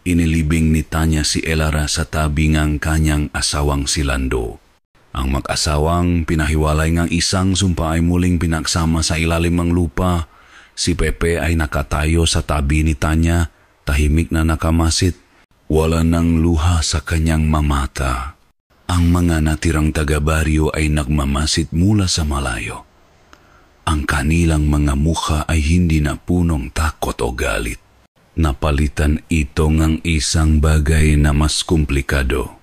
Inilibing ni Tanya si Elara sa tabi ng kanyang asawang si Lando. Ang mag-asawang pinahiwalay ng isang sumpa ay muling pinagsama sa ilalim ng lupa. Si Pepe ay nakatayo sa tabi ni Tanya, tahimik na nakamasit. Wala nang luha sa kanyang mamata. Ang mga natirang taga-baryo ay nagmamasit mula sa malayo. Ang kanilang mga mukha ay hindi na punong takot o galit. Napalitan ito ng isang bagay na mas komplikado,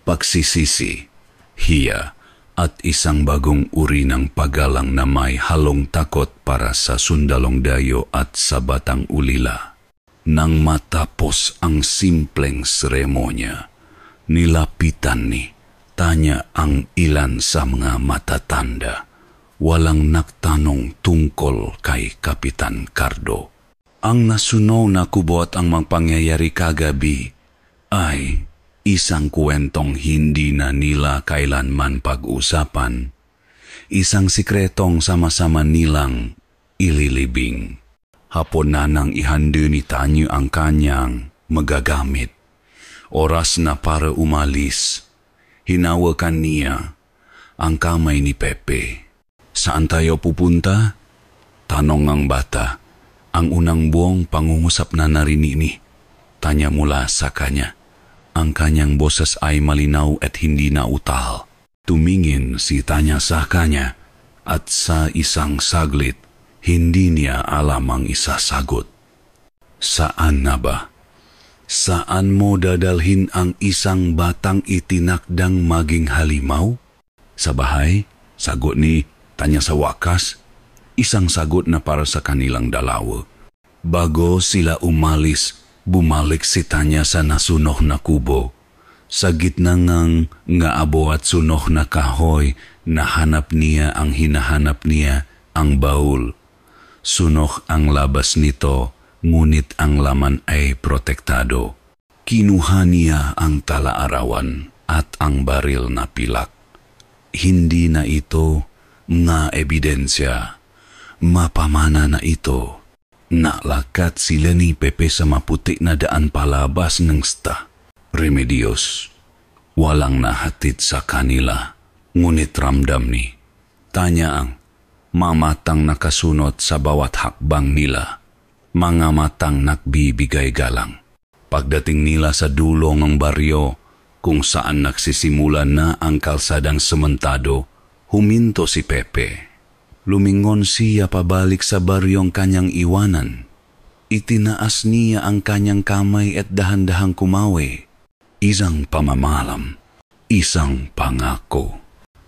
pagsisisi, hiya, at isang bagong uri ng paggalang na may halong takot para sa sundalong dayo at sa batang ulila. Nang matapos ang simpleng seremonya, nilapitan ni Tanya ang ilan sa mga matatanda. Walang nagtanong tungkol kay Kapitan Cardo. Ang nasunaw na kubo at ang mga pangyayari kagabi ay isang kwentong hindi na nila kailanman pag-usapan. Isang sikretong sama-sama nilang ililibing. Hapon na nang ihanda ni Tanya ang kanyang magagamit. Oras na para umalis. Hinawakan niya ang kamay ni Pepe. Saan tayo pupunta? Tanong ng bata. Ang unang buong pangungusap na narinig ni Tanya mula sa kanya. Ang kanyang boses ay malinaw at hindi na utal. Tumingin si Tanya sa kanya at sa isang saglit, hindi niya alam ang isasagot. Saan na ba? Saan mo dadalhin ang isang batang itinakdang maging halimaw? Sa bahay? Sagot ni Tanya sa wakas. Isang sagot na para sa kanilang dalawa. Bago sila umalis, bumalik si Tanya sa nasunog na kubo. Sa gitna ng ngaabo at sunog na kahoy, nahanap niya ang hinahanap niya, ang baul. Sunog ang labas nito, ngunit ang laman ay protektado. Kinuha niya ang talaarawan at ang baril na pilak. Hindi na ito nga ebidensya. Mapamana na ito. Nalakat sila ni Pepe sa maputi na daan palabas ng sta. Remedios. Walang nahatid sa kanila. Ngunit ramdam ni Tanya ang mamatang nakasunod sa bawat hakbang nila. Mga matang nagbibigay galang. Pagdating nila sa dulo ng baryo, kung saan nagsisimula na ang kalsadang sementado, huminto si Pepe. Lumingon siya pabalik sa baryong kanyang iwanan. Itinaas niya ang kanyang kamay at dahan-dahang kumawi. Isang pamamalam, isang pangako.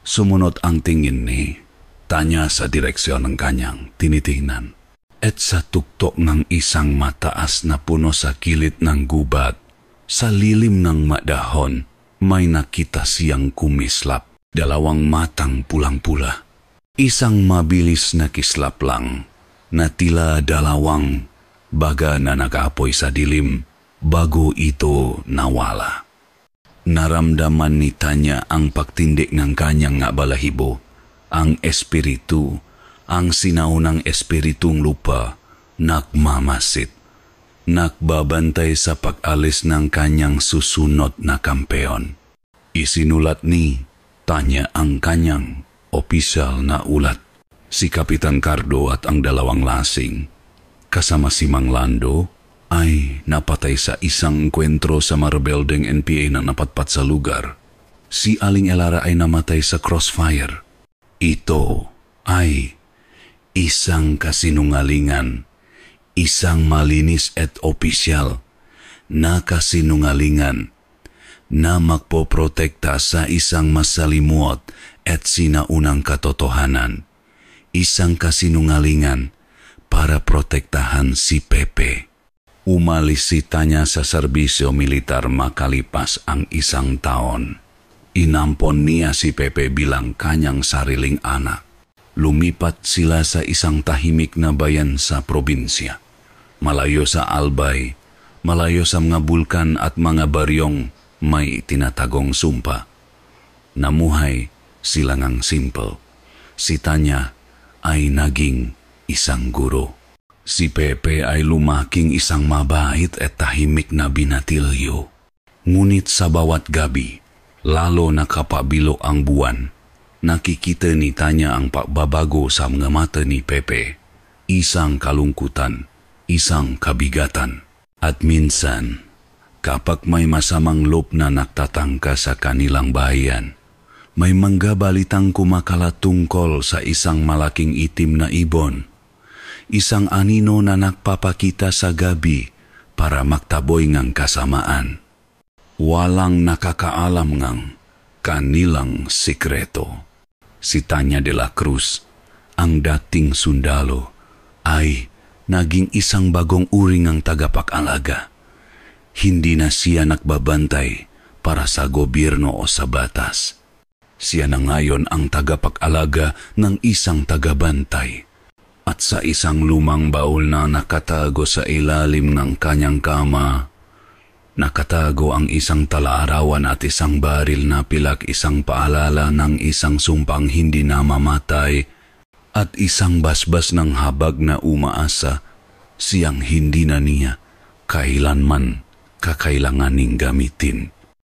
Sumunod ang tingin ni Tanya sa direksyon ng kanyang tinitingnan. At sa tuktok ng isang mataas na puno sa kilid ng gubat, sa lilim ng madahon, may nakita siyang kumislap. 2 matang pulang-pula. Isang mabilis na kislap lang na tila 2 baga na nag-apoy sa dilim bago ito nawala. Naramdaman ni Tanya ang pagtindik ng kanyang nga balahibo. Ang espiritu, ang sinaunang espiritong lupa, nagmamasid. Nagbabantay sa pag-alis ng kanyang susunod na kampeon. Isinulat ni Tanya ang kanyang opisyal na ulat. Si Kapitan Cardo at ang 2 lasing, kasama si Mang Lando, ay napatay sa isang enkwentro sa Marblelding NPA na napatpat sa lugar. Si Aling Elara ay namatay sa crossfire. Ito ay isang kasinungalingan, isang malinis at opisyal na kasinungalingan na magpoprotekta sa isang masalimuot at sinaunang katotohanan. Isang kasinungalingan para protektahan si Pepe. Umalis si Tanya sa serbisyo militar makalipas ang 1 taon. Inampon niya si Pepe bilang kanyang sariling anak. Lumipat sila sa isang tahimik na bayan sa probinsya. Malayo sa Albay, malayo sa mga bulkan at mga baryong may tinatagong sumpa. Namuhay silang ang simple. Si Tanya ay naging isang guro. Si Pepe ay lumaking isang mabait at tahimik na binatilyo. Ngunit sa bawat gabi, lalo na kapabilo ang buwan, nakikita ni Tanya ang pagbabago sa mga mata ni Pepe. Isang kalungkutan, isang kabigatan. At minsan, kapag may masamang loob na nagtatangka sa kanilang bayan, may manggabalitang kumakala tungkol sa isang malaking itim na ibon. Isang anino na nagpapakita sa gabi para magtaboy ngang kasamaan. Walang nakakaalam ngang kanilang sikreto. Si Tanya de la Cruz, ang dating sundalo, ay naging isang bagong uri ng tagapag-alaga. Hindi na siya nagbabantay para sa gobyerno o sa batas. Siya na ngayon ang tagapag-alaga ng isang tagabantay. At sa isang lumang baul na nakatago sa ilalim ng kanyang kama, nakatago ang isang talaarawan at isang baril na pilak, isang paalala ng isang sumpang hindi namamatay at isang basbas ng habag na umaasa siyang hindi na niya kailanman kakailanganing gamitin.